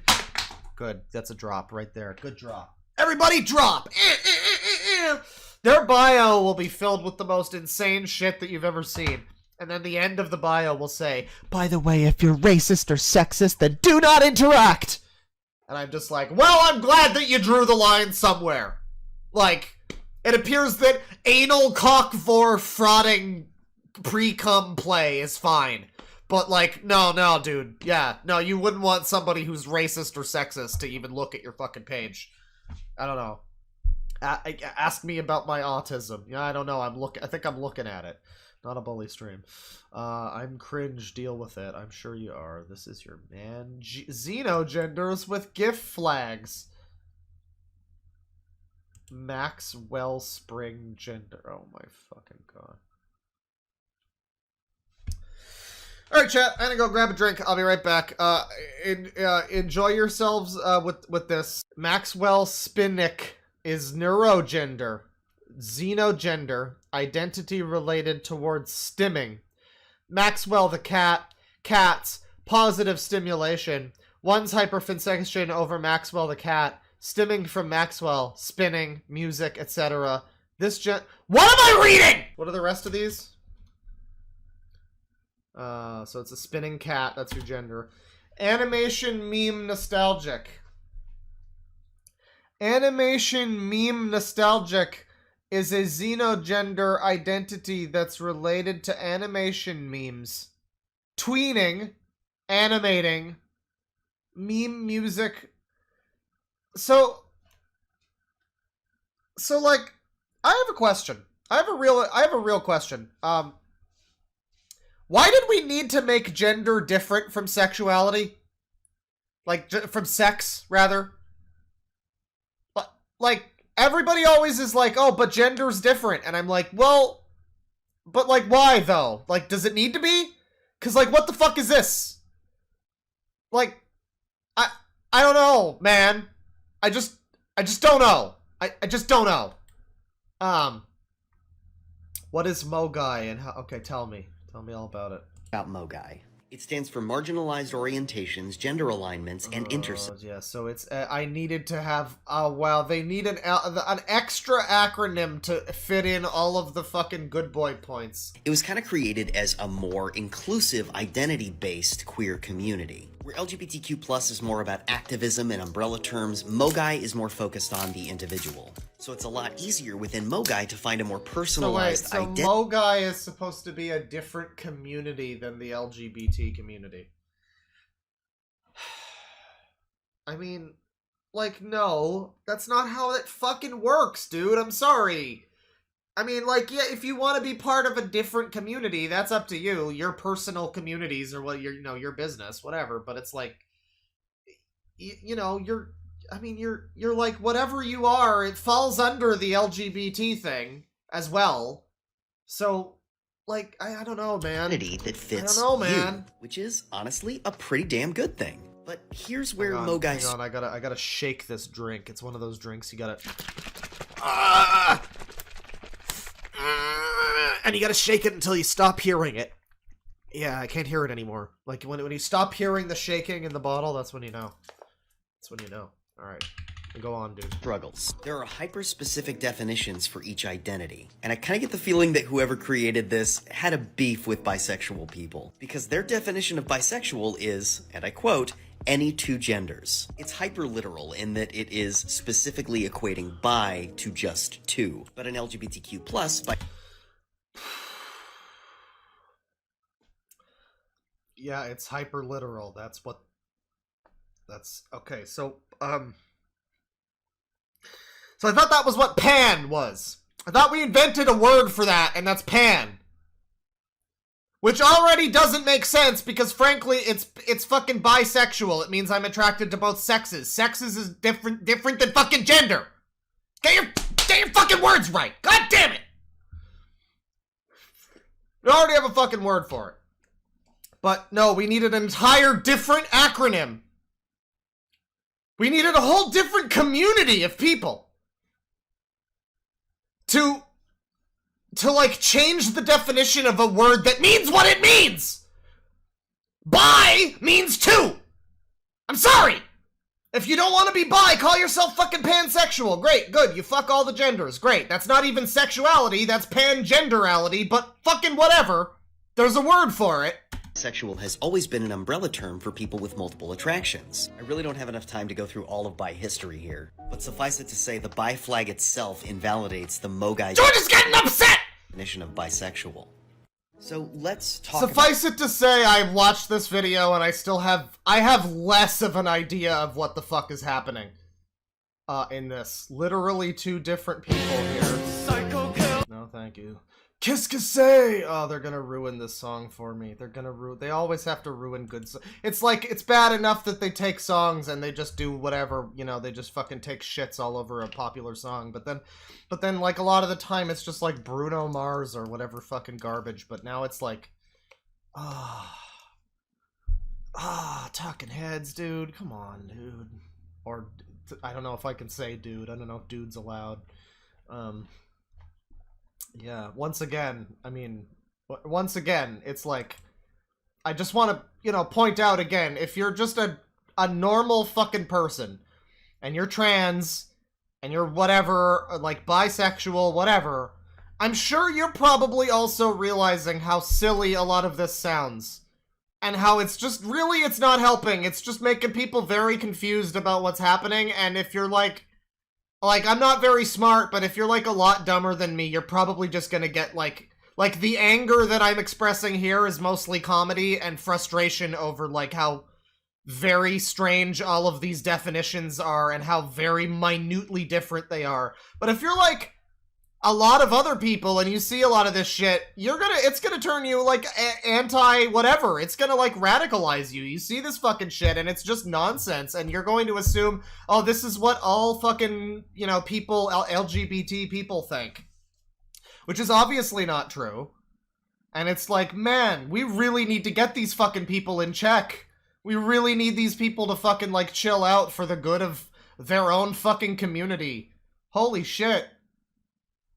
Good, that's a drop right there. Good drop. Everybody drop! Their bio will be filled with the most insane shit that you've ever seen. And then the end of the bio will say, by the way, if you're racist or sexist, then do not interact! And I'm just like, well, I'm glad that you drew the line somewhere. Like, It appears that anal cock-vor frauding pre-cum play is fine. But, like, no, dude. Yeah, no, you wouldn't want somebody who's racist or sexist to even look at your fucking page. I don't know. Ask me about my autism. Yeah, I don't know. I think I'm looking at it. Not a bully stream. I'm cringe. Deal with it. I'm sure you are. This is your man. Xenogenders with gift flags. Maxwell Spring gender. Oh my fucking god. Alright, chat. I'm gonna go grab a drink. I'll be right back. Enjoy yourselves with this. Maxwell Spinnick is neurogender. Xenogender. Identity related towards stimming. Maxwell the cat. Cats. Positive stimulation. One's hyperfixation over Maxwell the cat. Stimming from Maxwell. Spinning. Music, etc. What am I reading?! What are the rest of these? So it's a spinning cat. That's your gender. Animation meme nostalgic. Animation meme nostalgic is a xenogender identity that's related to animation memes. Tweening, animating, meme music. So like, I have a question. I have a real question. Why did we need to make gender different from sexuality? Like, from sex, rather? Like, everybody always is like, oh, but gender's different. And I'm like, well, but like, why, though? Like, does it need to be? Because, like, what the fuck is this? Like, I don't know, man. I just don't know. I just don't know. What is Mogai and how, okay, tell me. Tell me all about it. About Mogai. It stands for marginalized orientations, gender alignments, and intersections. Yeah, so it's, I needed to have, wow, they need an extra acronym to fit in all of the fucking good boy points. It was kind of created as a more inclusive, identity-based queer community. Where LGBTQ+ is more about activism and umbrella terms, Mogai is more focused on the individual. So it's a lot easier within Mogai to find a more personalized identity. So Mogai is supposed to be a different community than the LGBT community. I mean, like, no, that's not how it fucking works, dude. I'm sorry. I mean, like, yeah, if you want to be part of a different community, that's up to you. Your personal communities or what, your business, whatever. But it's like, you're like, whatever you are, it falls under the LGBT thing as well. So, like, I don't know, man. That fits I don't know, man. You, which is, honestly, a pretty damn good thing. But here's where Mogai's... Hang on, I gotta shake this drink. It's one of those drinks you gotta... and you gotta shake it until you stop hearing it. Yeah, I can't hear it anymore. Like, when you stop hearing the shaking in the bottle, that's when you know. That's when you know. Alright. Go on, dude. Struggles. There are hyper-specific definitions for each identity, and I kind of get the feeling that whoever created this had a beef with bisexual people, because their definition of bisexual is, and I quote, any two genders. It's hyper-literal in that it is specifically equating bi to just two, but an LGBTQ+, by... Yeah, it's hyper-literal. That's what... That's... Okay, so, So I thought that was what pan was. I thought we invented a word for that, and that's pan. Which already doesn't make sense, because frankly, it's fucking bisexual. It means I'm attracted to both sexes. Sexes is different than fucking gender. Get your fucking words right. God damn it. We already have a fucking word for it. But no, we needed an entire different acronym. We needed a whole different community of people. To like change the definition of a word that means what it means. Bi means two. I'm sorry. If you don't want to be bi, call yourself fucking pansexual. Great, good. You fuck all the genders. Great. That's not even sexuality. That's pangenderality, but fucking whatever. There's a word for it. Bisexual has always been an umbrella term for people with multiple attractions. I really don't have enough time to go through all of bi history here, but suffice it to say the bi flag itself invalidates the Mogai George is getting upset! definition of bisexual. So let's talk Suffice it to say, I watched this video and I have less of an idea of what the fuck is happening in this. Literally two different people here. No, thank you. Kiss Kissay! Oh, they're gonna ruin this song for me. They always have to ruin good songs. It's like, it's bad enough that they take songs and they just do whatever, you know, they just fucking take shits all over a popular song. But then, like, a lot of the time it's just like Bruno Mars or whatever fucking garbage. But now it's like, Talking Heads, dude. Come on, dude. Or, I don't know if I can say dude. I don't know if dude's allowed. Yeah, once again, it's like, I just want to, you know, point out again, if you're just a normal fucking person, and you're trans, and you're whatever, like, bisexual, whatever, I'm sure you're probably also realizing how silly a lot of this sounds. And how it's just, really, it's not helping, it's just making people very confused about what's happening, and if you're like, I'm not very smart, but if you're, like, a lot dumber than me, you're probably just gonna get, like, the anger that I'm expressing here is mostly comedy and frustration over, like, how very strange all of these definitions are and how very minutely different they are. But if you're, like, a lot of other people and you see a lot of this shit, it's gonna turn you, like, anti-whatever. It's gonna, like, radicalize you. You see this fucking shit and it's just nonsense and you're going to assume, oh, this is what all fucking, you know, people, LGBT people think. Which is obviously not true. And it's like, man, we really need to get these fucking people in check. We really need these people to fucking, like, chill out for the good of their own fucking community. Holy shit.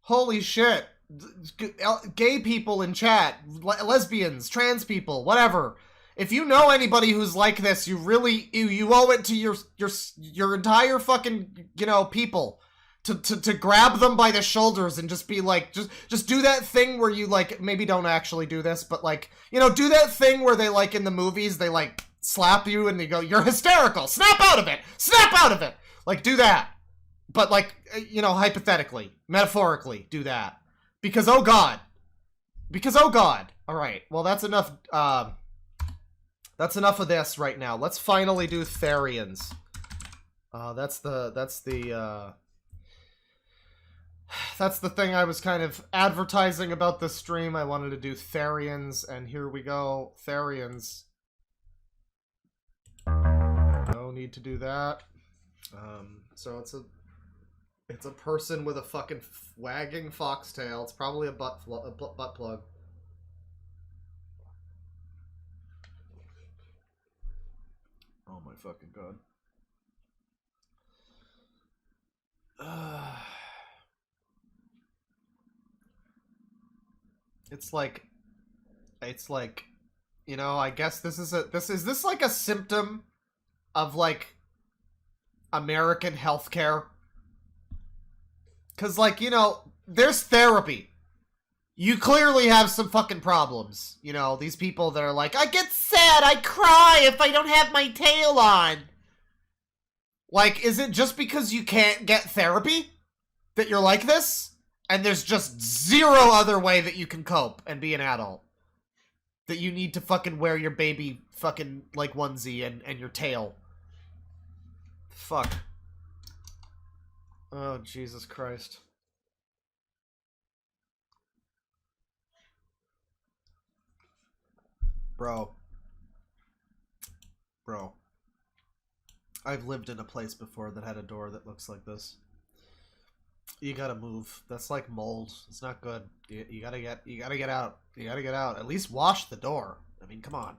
Holy shit. Gay people in chat, lesbians, trans people, whatever. If you know anybody who's like this, you really, you owe it to your entire fucking, you know, people to grab them by the shoulders and just be like, just do that thing where you, like, maybe don't actually do this, but, like, you know, do that thing where they, like, in the movies, they, like, slap you and they go, you're hysterical, snap out of it, snap out of it. Like, do that. But, like, you know, hypothetically, metaphorically, do that. Because, oh god. Because, oh god. Alright, well, that's enough of this right now. Let's finally do Therians. That's the thing I was kind of advertising about this stream. I wanted to do Therians, and here we go. Therians. No need to do that. So it's a person with a fucking wagging foxtail. It's probably a butt plug. Oh my fucking god. It's like, you know, I guess this is like a symptom of, like, American healthcare? Cause, like, you know, there's therapy. You clearly have some fucking problems. You know, these people that are like, I get sad, I cry if I don't have my tail on. Like, is it just because you can't get therapy that you're like this? And there's just zero other way that you can cope and be an adult? That you need to fucking wear your baby fucking, like, onesie and your tail. Fuck. Oh, Jesus Christ. Bro. I've lived in a place before that had a door that looks like this. You gotta move. That's like mold. It's not good. You gotta get out. You gotta get out. At least wash the door. I mean, come on.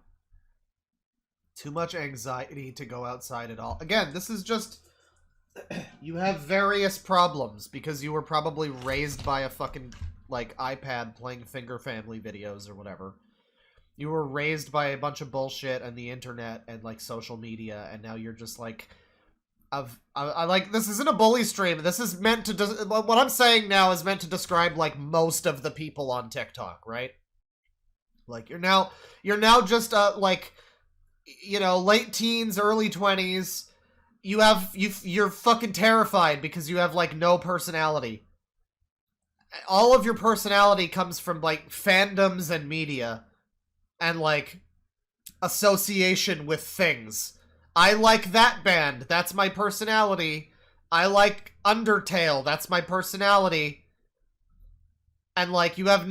Too much anxiety to go outside at all. Again, this is just... You have various problems because you were probably raised by a fucking, like, iPad playing Finger Family videos or whatever. You were raised by a bunch of bullshit and the internet and, like, social media, and now you're just, like... I like, this isn't a bully stream. This is meant to... what I'm saying now is meant to describe, like, most of the people on TikTok, right? Like, you're now just, like, you know, late teens, early 20s. You're fucking terrified because you have, like, no personality. All of your personality comes from, like, fandoms and media. And, like, association with things. I like that band. That's my personality. I like Undertale. That's my personality. And, like, you have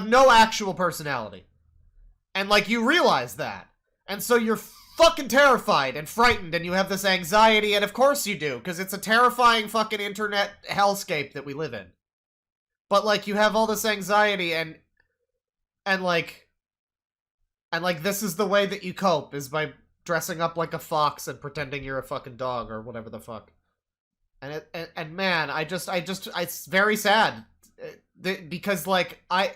no actual personality. And, like, you realize that. And so you're fucking terrified and frightened, and you have this anxiety, and of course you do, because it's a terrifying fucking internet hellscape that we live in. But, like, you have all this anxiety, and like, this is the way that you cope, is by dressing up like a fox and pretending you're a fucking dog, or whatever the fuck. And man, it's very sad. Because, like, I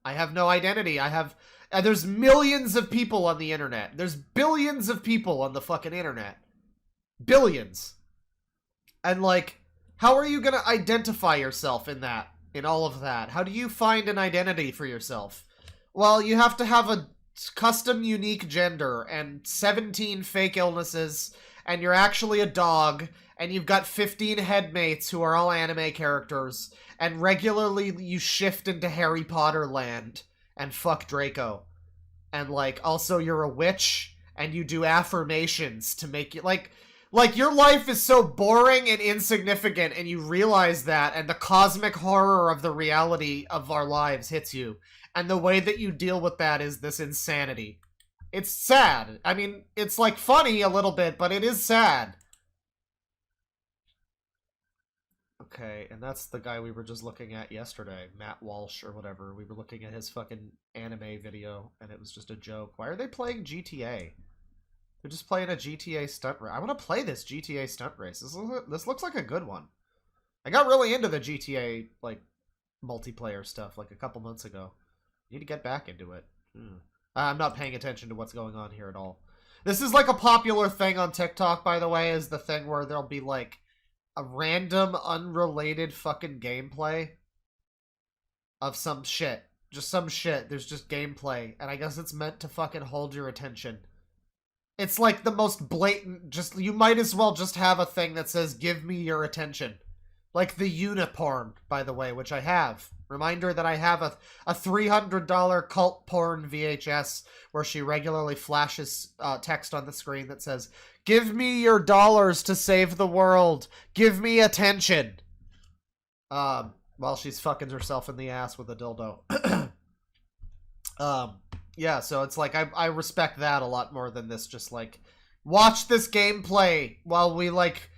have no identity. And there's millions of people on the internet. There's billions of people on the fucking internet. Billions. And, like, how are you gonna identify yourself in all of that? How do you find an identity for yourself? Well, you have to have a custom unique gender and 17 fake illnesses, and you're actually a dog, and you've got 15 headmates who are all anime characters, and regularly you shift into Harry Potter land and fuck Draco. And, like, also you're a witch, and you do affirmations to make you, like, your life is so boring and insignificant, and you realize that, and the cosmic horror of the reality of our lives hits you. And the way that you deal with that is this insanity. It's sad. I mean, it's, like, funny a little bit, but it is sad. Okay, and that's the guy we were just looking at yesterday, Matt Walsh or whatever. We were looking at his fucking anime video, and it was just a joke. Why are they playing GTA? They're just playing a GTA stunt race. I want to play this GTA stunt race. This looks like a good one. I got really into the GTA, like, multiplayer stuff, like, a couple months ago. Need to get back into it. I'm not paying attention to what's going on here at all. This is, like, a popular thing on TikTok, by the way, is the thing where there'll be, like, a random, unrelated fucking gameplay of some shit. Just some shit. There's just gameplay. And I guess it's meant to fucking hold your attention. It's like the most blatant, you might as well just have a thing that says, give me your attention. Like the uniporn, by the way, which I have. Reminder that I have a $300 cult porn VHS where she regularly flashes text on the screen that says, give me your dollars to save the world. Give me attention. While she's fucking herself in the ass with a dildo. Yeah, so it's like, I respect that a lot more than this just like, watch this gameplay while we like,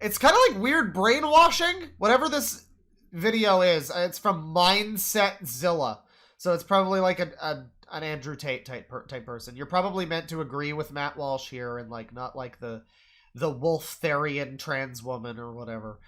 it's kind of like weird brainwashing. Whatever this video is, it's from Mindsetzilla. So it's probably like an Andrew Tate type person. You're probably meant to agree with Matt Walsh here and like not like the Wolf-Therian trans woman or whatever,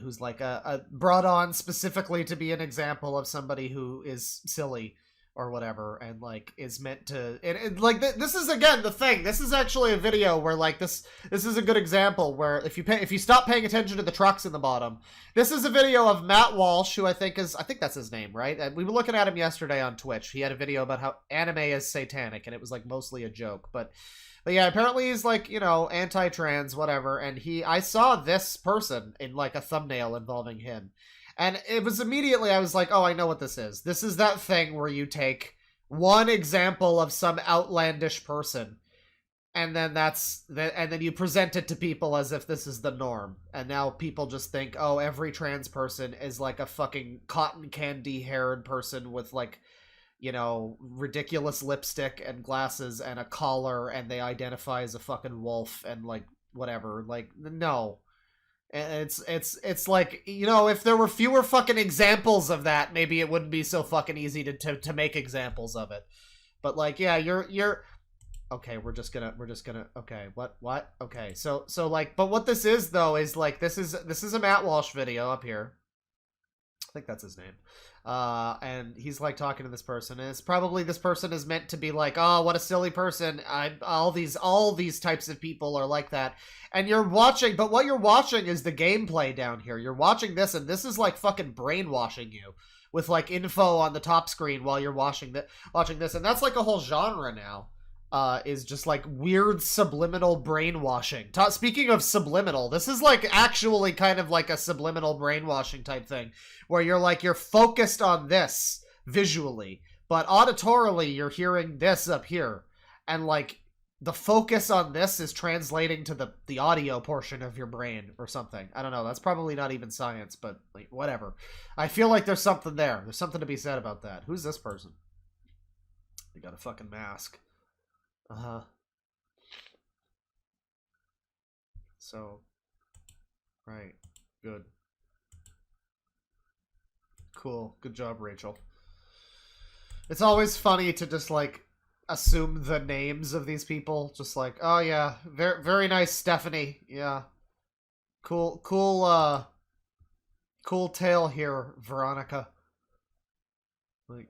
who's like brought on specifically to be an example of somebody who is silly or whatever, and like is meant to like this is again the thing. This is actually a video where like this is a good example where if you stop paying attention to the trucks in the bottom, this is a video of Matt Walsh, who I think that's his name, right? And we were looking at him yesterday on Twitch. He had a video about how anime is satanic, and it was like mostly a joke, but yeah, apparently he's like, you know, anti-trans, whatever, and I saw this person in like a thumbnail involving him. And it was immediately, I was like, oh, I know what this is. This is that thing where you take one example of some outlandish person, and then and then you present it to people as if this is the norm. And now people just think, oh, every trans person is like a fucking cotton candy-haired person with like, you know, ridiculous lipstick and glasses and a collar, and they identify as a fucking wolf and like whatever. Like, no. It's like, you know, if there were fewer fucking examples of that, maybe it wouldn't be so fucking easy to make examples of it. But like, yeah, you're okay, we're just gonna okay, what? Okay, so like, but what this is though is like, this is a Matt Walsh video up here. I think that's his name. And he's like talking to this person, and it's probably this person is meant to be like, oh, what a silly person. All these types of people are like that. And you're watching, but what you're watching is the gameplay down here. You're watching this, and this is like fucking brainwashing you. with like info on the top screen while you're watching this, and that's like a whole genre now. Is just like weird subliminal brainwashing. Speaking of subliminal, this is like actually kind of like a subliminal brainwashing type thing, where you're focused on this visually, but auditorily you're hearing this up here, and like the focus on this is translating to the audio portion of your brain or something. I don't know. That's probably not even science, but like, whatever. I feel like there's something there. There's something to be said about that. Who's this person? They got a fucking mask. Uh-huh. So, right. Good. Cool. Good job, Rachel. It's always funny to just, like, assume the names of these people. Just like, oh yeah, very, very nice, Stephanie. Yeah. Cool tale here, Veronica. Like,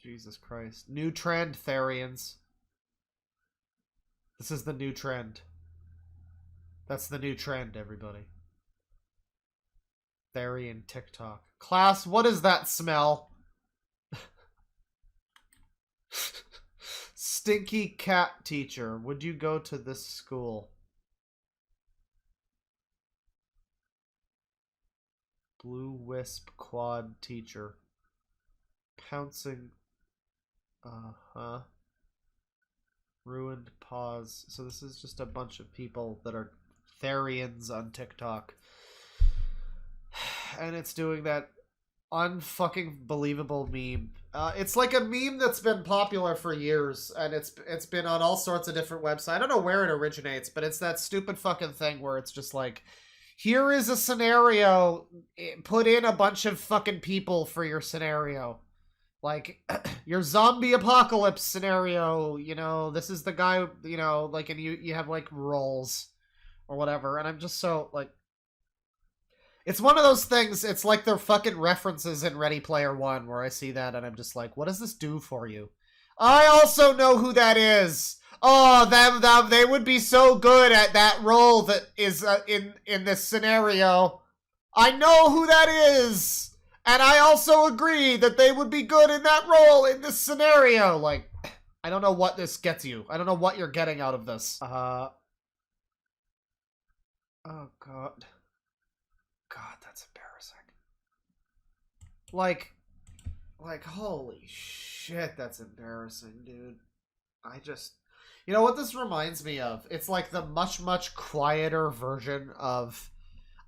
Jesus Christ. New trend, Therians. This is the new trend. That's the new trend, everybody. Therian TikTok. Class, what is that smell? Stinky cat teacher. Would you go to this school? Blue wisp quad teacher. Pouncing. Uh-huh. Ruined pause. So this is just a bunch of people that are Therians on TikTok. And it's doing that unfucking believable meme. It's like a meme that's been popular for years, and it's been on all sorts of different websites. I don't know where it originates, but it's that stupid fucking thing where it's just like, here is a scenario, put in a bunch of fucking people for your scenario. Like, your zombie apocalypse scenario, you know, this is the guy, you know, like, and you have, like, roles or whatever, and I'm just so, like, it's one of those things, it's like they're fucking references in Ready Player One, where I see that and I'm just like, what does this do for you? I also know who that is! Oh, they would be so good at that role that is in this scenario. I know who that is! And I also agree that they would be good in that role in this scenario. Like, I don't know what this gets you. I don't know what you're getting out of this. Oh, God. God, that's embarrassing. Like, holy shit, that's embarrassing, dude. You know what this reminds me of? It's like the much, much quieter version of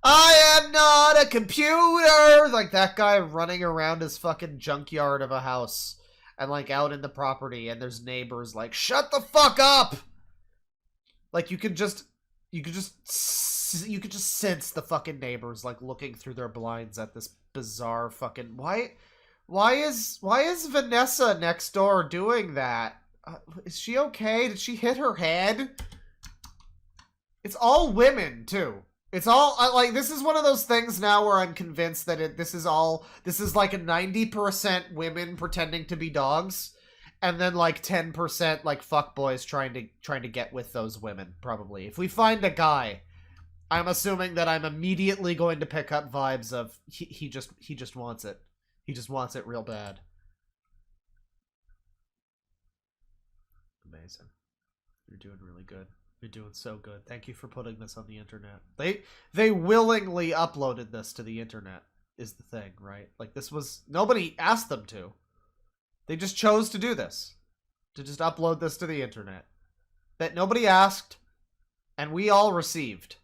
I am not a computer! Like that guy running around his fucking junkyard of a house and like out in the property and there's neighbors like, shut the fuck up! Like you could just sense the fucking neighbors like looking through their blinds at this bizarre fucking why is Vanessa next door doing that? Is she okay? Did she hit her head? It's all women too. It's all like this is one of those things now where I'm convinced that this is like a 90% women pretending to be dogs, and then like 10% like fuckboys trying to get with those women. Probably, if we find a guy, I'm assuming that I'm immediately going to pick up vibes of he just wants it. He just wants it real bad. Amazing. You're doing really good. You're doing so good. Thank you for putting this on the internet. They willingly uploaded this to the internet, is the thing, right? Like, this was... Nobody asked them to. They just chose to do this. To just upload this to the internet. That nobody asked, and we all received.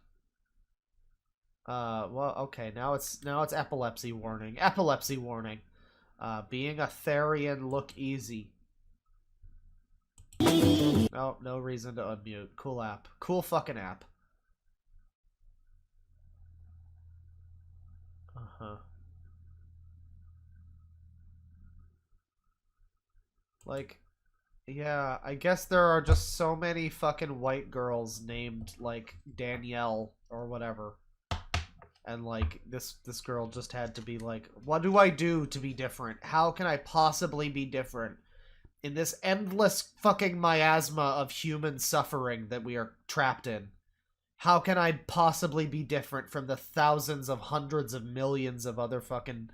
Well, okay, now it's epilepsy warning. Epilepsy warning. Being a Therian look easy. No, no reason to unmute. Cool app. Cool fucking app. Uh-huh. Like, yeah, I guess there are just so many fucking white girls named, like, Danielle or whatever. And, like, this girl just had to be like, what do I do to be different? How can I possibly be different? In this endless fucking miasma of human suffering that we are trapped in. How can I possibly be different from the thousands of hundreds of millions of other fucking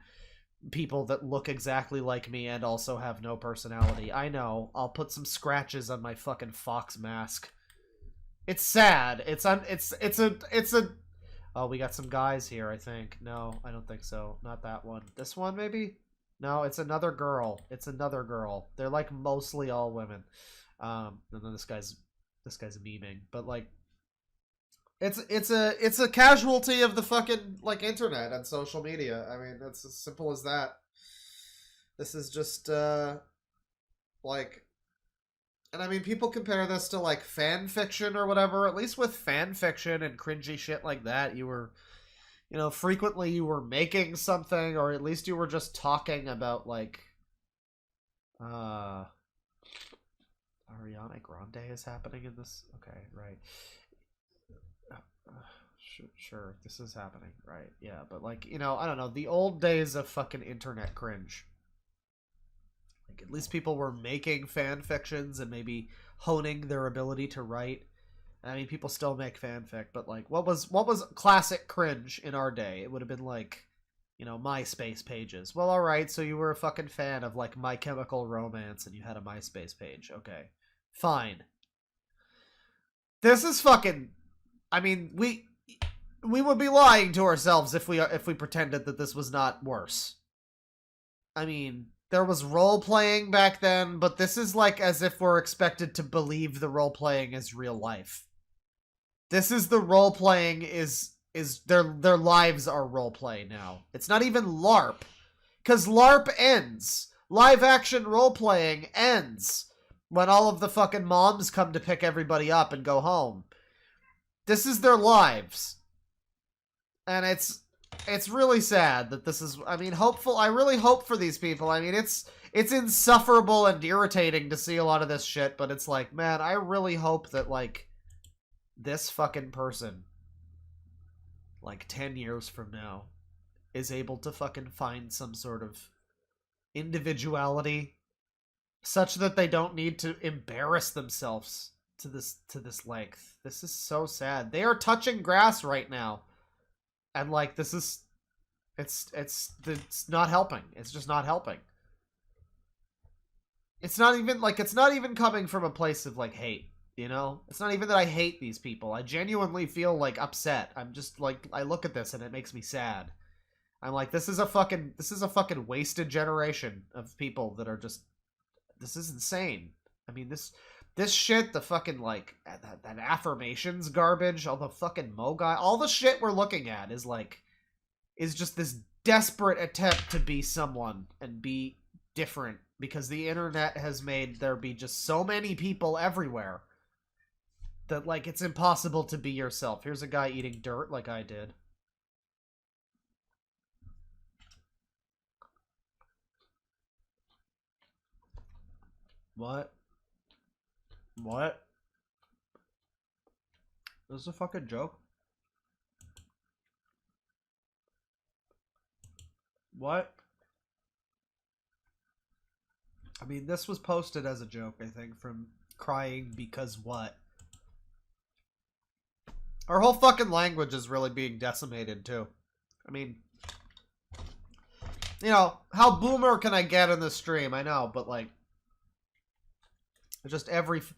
people that look exactly like me and also have no personality. I know. I'll put some scratches on my fucking fox mask. It's sad. It's a... Oh, we got some guys here, I think. No, I don't think so. Not that one. This one, maybe? No, it's another girl. It's another girl. They're, like, mostly all women. And then this guy's memeing. But, like, it's a casualty of the fucking, like, internet and social media. I mean, it's as simple as that. This is just, like... And I mean, people compare this to, like, fan fiction or whatever. At least with fan fiction and cringy shit like that, you were, you know, frequently you were making something, or at least you were just talking about, like, Ariana Grande is happening in this? Okay, right. Sure, this is happening, right, yeah, but, like, you know, I don't know, the old days of fucking internet cringe. Like, at least people were making fan fictions and maybe honing their ability to write. I mean, people still make fanfic, but, like, what was classic cringe in our day? It would have been, like, you know, MySpace pages. Well, alright, so you were a fucking fan of, like, My Chemical Romance and you had a MySpace page. Okay. Fine. This is fucking... I mean, we would be lying to ourselves if we pretended that this was not worse. I mean... There was role-playing back then, but this is like as if we're expected to believe the role-playing is real life. This is the role-playing is their lives are role-play now. It's not even LARP. Because LARP ends. Live-action role-playing ends when all of the fucking moms come to pick everybody up and go home. This is their lives. And it's really sad that this is, I mean, hopeful. I really hope for these people. I mean, it's insufferable and irritating to see a lot of this shit, but it's like, man, I really hope that, like, this fucking person, like, 10 years from now, is able to fucking find some sort of individuality such that they don't need to embarrass themselves to this length. This is so sad. They are touching grass right now. And, like, this is... It's not helping. It's just not helping. It's not even, like, it's not even coming from a place of, like, hate, you know? It's not even that I hate these people. I genuinely feel, like, upset. I'm just, like, I look at this and it makes me sad. I'm like, this is a fucking wasted generation of people that are just... This is insane. I mean, this shit, the fucking, like, that affirmations garbage, all the fucking mogai, all the shit we're looking at is, like, is just this desperate attempt to be someone and be different, because the internet has made there be just so many people everywhere that, like, it's impossible to be yourself. Here's a guy eating dirt like I did. What? What? This is a fucking joke? What? I mean, this was posted as a joke, I think, from Crying Because What? Our whole fucking language is really being decimated, too. I mean, you know, how boomer can I get in this stream? I know, but, like, everything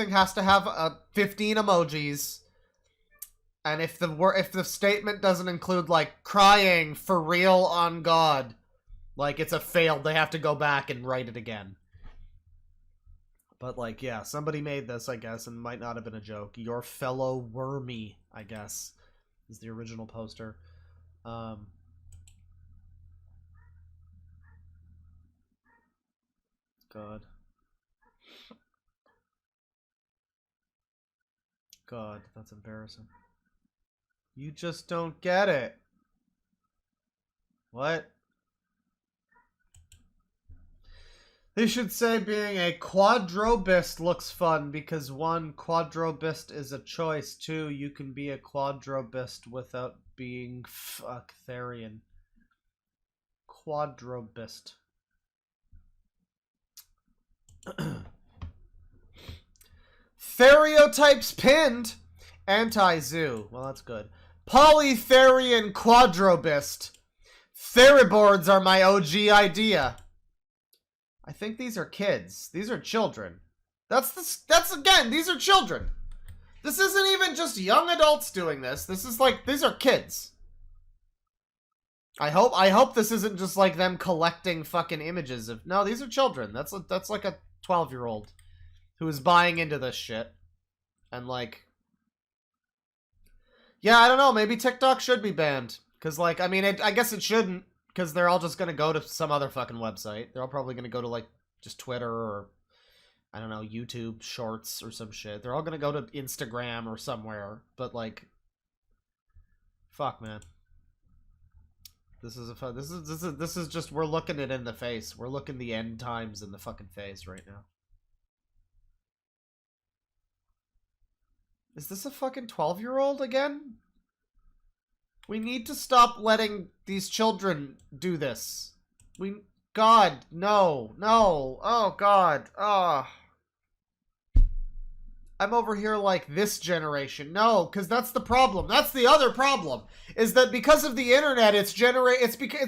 has to have 15 emojis, and if the statement doesn't include, like, crying for real on God, like, it's a failed. They have to go back and write it again. But, like, yeah, somebody made this, I guess, and might not have been a joke. Your fellow wormy, I guess, is the original poster. God, that's embarrassing. You just don't get it. What? They should say being a quadrobist looks fun because 1, quadrobist is a choice. 2, you can be a quadrobist without being fucktherian. Quadrobist. Stereotypes pinned. Anti-zoo. Well, that's good. Polytherian quadrobist. Theriboards are my OG idea. I think these are kids. These are children. That's again, these are children. This isn't even just young adults doing this. This is like, these are kids. I hope this isn't just like them collecting fucking images of, no, these are children. That's like a 12-year-old who is buying into this shit. And like, yeah, I don't know, maybe TikTok should be banned. Cause like, I mean, I guess it shouldn't, cause they're all just gonna go to some other fucking website. They're all probably gonna go to like, just Twitter or, I don't know, YouTube Shorts or some shit. They're all gonna go to Instagram or somewhere, but like, fuck, man. This is just, we're looking it in the face. We're looking the end times in the fucking face right now. Is this a fucking 12-year-old again? We need to stop letting these children do this. God, no, oh God, I'm over here like this generation. No, because that's the problem. That's the other problem. Is that because of the internet, it's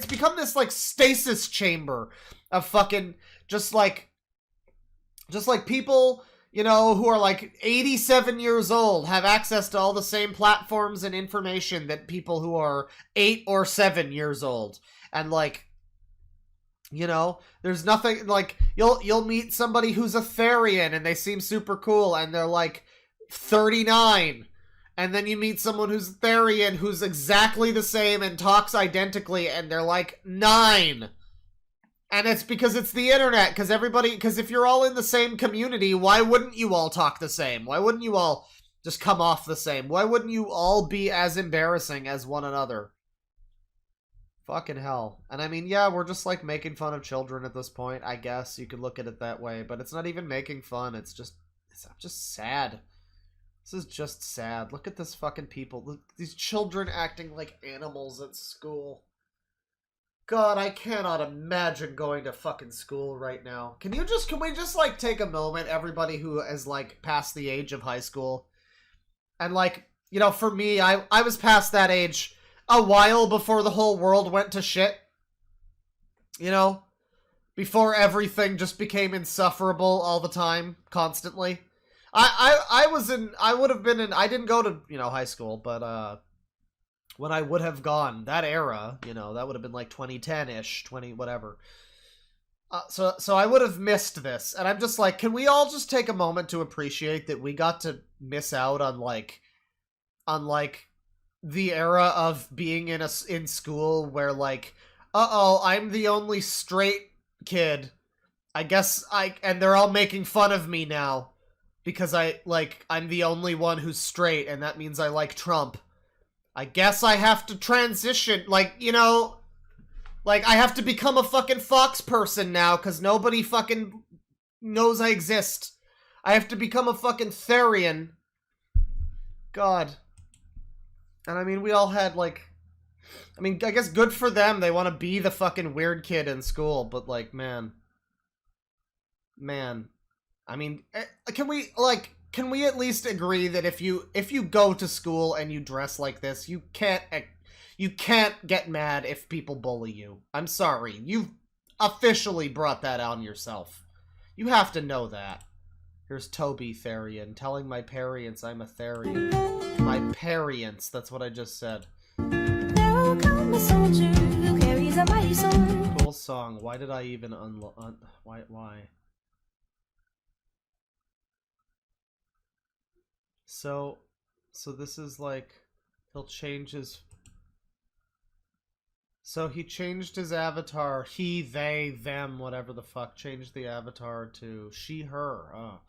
become this like stasis chamber of fucking just like people, you know, who are like 87 years old have access to all the same platforms and information that people who are 8 or 7 years old. And like, you know, there's nothing like you'll meet somebody who's a Therian and they seem super cool and they're like 39, and then you meet someone who's Therian who's exactly the same and talks identically and they're like 9. And it's because it's the internet, because if you're all in the same community, why wouldn't you all talk the same? Why wouldn't you all just come off the same? Why wouldn't you all be as embarrassing as one another? Fucking hell. And I mean, yeah, we're just like making fun of children at this point, I guess. You could look at it that way, but it's not even making fun. I'm just sad. This is just sad. Look at this fucking people. Look, these children acting like animals at school. God, I cannot imagine going to fucking school right now. Can we just like take a moment, everybody who is like past the age of high school? And like, you know, for me, I was past that age a while before the whole world went to shit. You know? Before everything just became insufferable all the time, constantly. I didn't go to, you know, high school, but when I would have gone, that era, you know, that would have been like 2010-ish, 20 whatever. So I would have missed this, and I'm just like, can we all just take a moment to appreciate that we got to miss out on like the era of being in school where like, I'm the only straight kid. I guess and they're all making fun of me now because I'm the only one who's straight, and that means I like Trump. I guess I have to transition, like, you know, like, I have to become a fucking Fox person now, because nobody fucking knows I exist. I have to become a fucking Therian. God. And I mean, we all had, like, I mean, I guess good for them, they want to be the fucking weird kid in school, but, like, man, I mean, can we at least agree that if you go to school and you dress like this, you can't get mad if people bully you? I'm sorry. You've officially brought that on yourself. You have to know that. Here's Toby Therian telling my parents I'm a Therian. My parents, that's what I just said. Cool song. Why did I even why? So this is like, he'll change his... So he changed his avatar, he, they, them, whatever the fuck, changed the avatar to she, her.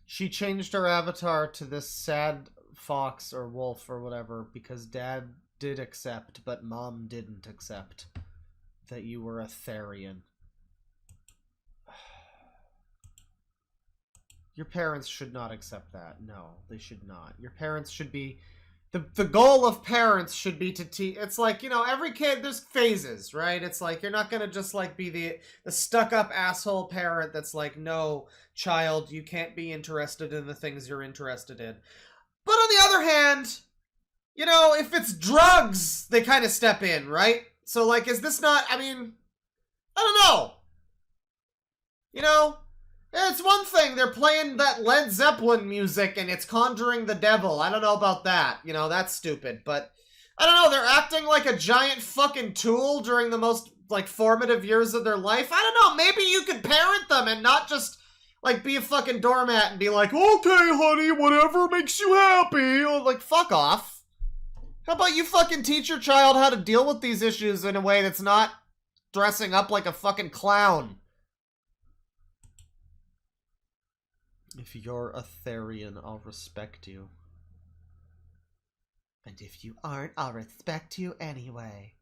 She changed her avatar to this sad fox or wolf or whatever because dad did accept, but mom didn't accept that you were a Therian. Your parents should not accept that. No, they should not. Your parents should be... The goal of parents should be to teach... It's like, you know, every kid, there's phases, right? It's like, you're not gonna just, like, be the stuck-up asshole parent that's like, no, child, you can't be interested in the things you're interested in. But on the other hand, you know, if it's drugs, they kind of step in, right? So, like, is this not, I mean, I don't know. You know? It's one thing, they're playing that Led Zeppelin music and it's conjuring the devil. I don't know about that. You know, that's stupid. But, I don't know, they're acting like a giant fucking tool during the most, like, formative years of their life. I don't know, maybe you could parent them and not just, like, be a fucking doormat and be like, okay, honey, whatever makes you happy. Like, fuck off. How about you fucking teach your child how to deal with these issues in a way that's not dressing up like a fucking clown? If you're a Therian, I'll respect you. And if you aren't, I'll respect you anyway.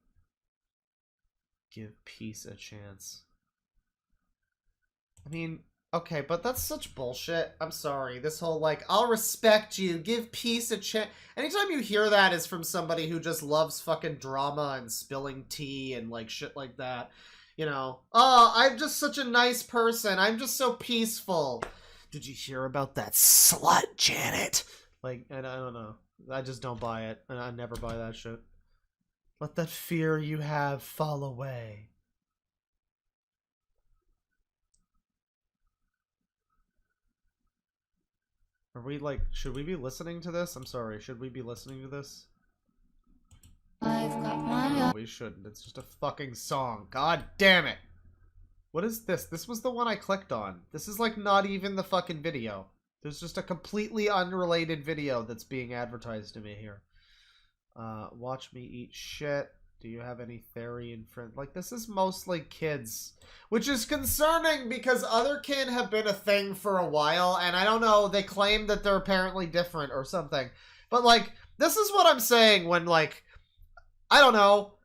Give peace a chance. I mean, okay, but that's such bullshit. I'm sorry. This whole, like, I'll respect you, give peace a chance. Anytime you hear that is from somebody who just loves fucking drama and spilling tea and, like, shit like that. You know, oh, I'm just such a nice person. I'm just so peaceful. Did you hear about that slut, Janet? Like, I don't know. I just don't buy it. And I never buy that shit. Let that fear you have fall away. Are we, like, should we be listening to this? I'm sorry, should we be listening to this? No, we shouldn't. It's just a fucking song. God damn it! What is this? This was the one I clicked on. This is, like, not even the fucking video. There's just a completely unrelated video that's being advertised to me here. Watch me eat shit. Do you have any Therian friends? Like, this is mostly kids. Which is concerning because otherkin have been a thing for a while, and I don't know, they claim that they're apparently different or something. But, like, this is what I'm saying when, like, I don't know,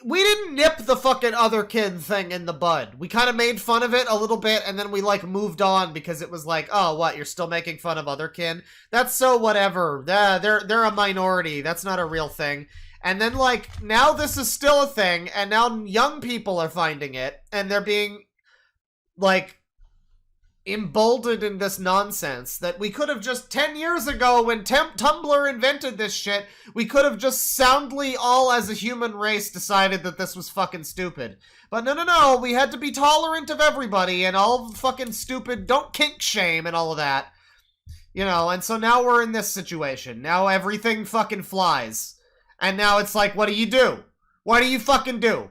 we didn't nip the fucking otherkin thing in the bud. We kind of made fun of it a little bit, and then we, like, moved on because it was like, oh, what, you're still making fun of otherkin? That's so whatever. They're a minority. That's not a real thing. And then, like, now this is still a thing, and now young people are finding it, and they're being, like, emboldened in this nonsense that we could have just 10 years ago when Tumblr invented this shit, we could have just soundly all as a human race decided that this was fucking stupid. But no, we had to be tolerant of everybody and all fucking stupid, don't kink shame and all of that. You know, and so now we're in this situation. Now everything fucking flies. And now it's like, what do you do? What do you fucking do?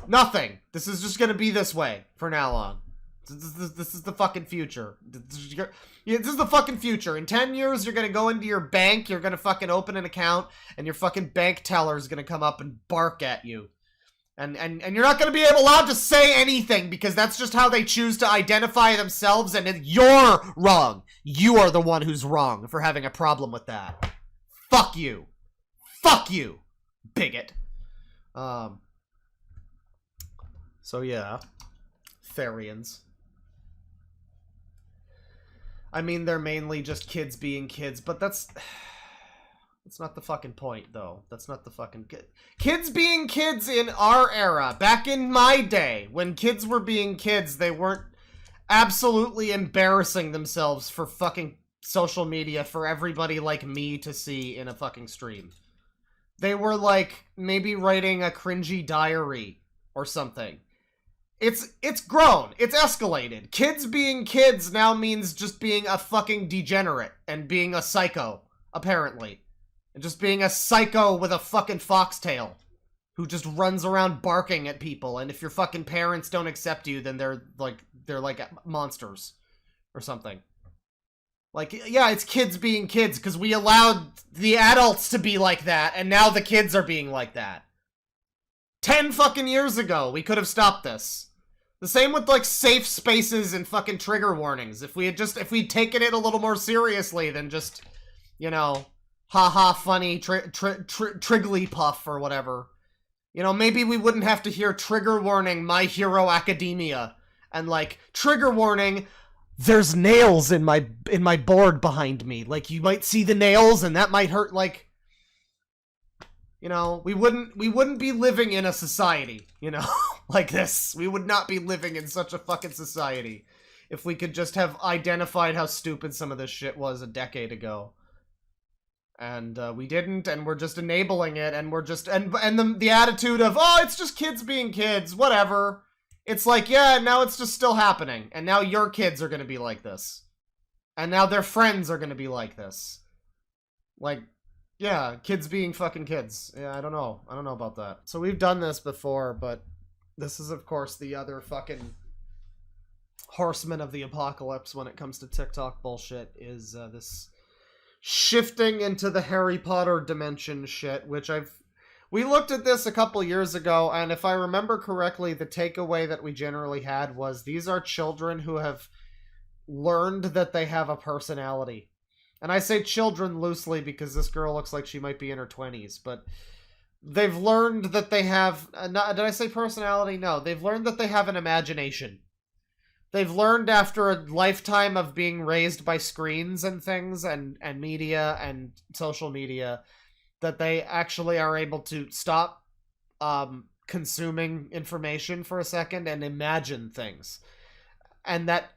Nothing. This is just gonna be this way for now on. This is the fucking future. This is the fucking future. In 10 years, you're gonna go into your bank, you're gonna fucking open an account, and your fucking bank teller is gonna come up and bark at you. And you're not gonna be allowed to say anything, because that's just how they choose to identify themselves, and you're wrong. You are the one who's wrong for having a problem with that. Fuck you. Fuck you, bigot. So yeah. Therians. I mean, they're mainly just kids being kids, but that's not the fucking point, though. That's not the fucking... Kids being kids in our era, back in my day, when kids were being kids, they weren't absolutely embarrassing themselves for fucking social media for everybody like me to see in a fucking stream. They were, like, maybe writing a cringy diary or something. It's grown. It's escalated. Kids being kids now means just being a fucking degenerate and being a psycho, apparently. And just being a psycho with a fucking foxtail who just runs around barking at people, and if your fucking parents don't accept you, then they're like monsters or something. Like, yeah, it's kids being kids because we allowed the adults to be like that, and now the kids are being like that. 10 fucking years ago, we could have stopped this. The same with, like, safe spaces and fucking trigger warnings. If we'd taken it a little more seriously than just, you know, haha funny Trigglypuff or whatever. You know, maybe we wouldn't have to hear trigger warning My Hero Academia and, like, trigger warning, there's nails in my board behind me. Like, you might see the nails and that might hurt, like... You know, we wouldn't be living in a society, you know, like this. We would not be living in such a fucking society if we could just have identified how stupid some of this shit was a decade ago. And we didn't, and we're just enabling it, and we're just, and the attitude of, oh, it's just kids being kids, whatever. It's like, yeah, now it's just still happening, and now your kids are gonna be like this. And now their friends are gonna be like this. Like, yeah, kids being fucking kids. Yeah, I don't know about that. So we've done this before, but this is, of course, the other fucking horseman of the apocalypse when it comes to TikTok bullshit, is this shifting into the Harry Potter dimension shit, which we looked at this a couple years ago, and if I remember correctly, the takeaway that we generally had was these are children who have learned that they have a personality. And I say children loosely because this girl looks like she might be in her 20s, but they've learned that they have, did I say personality? No, they've learned that they have an imagination. They've learned after a lifetime of being raised by screens and things and media and social media that they actually are able to stop consuming information for a second and imagine things. And that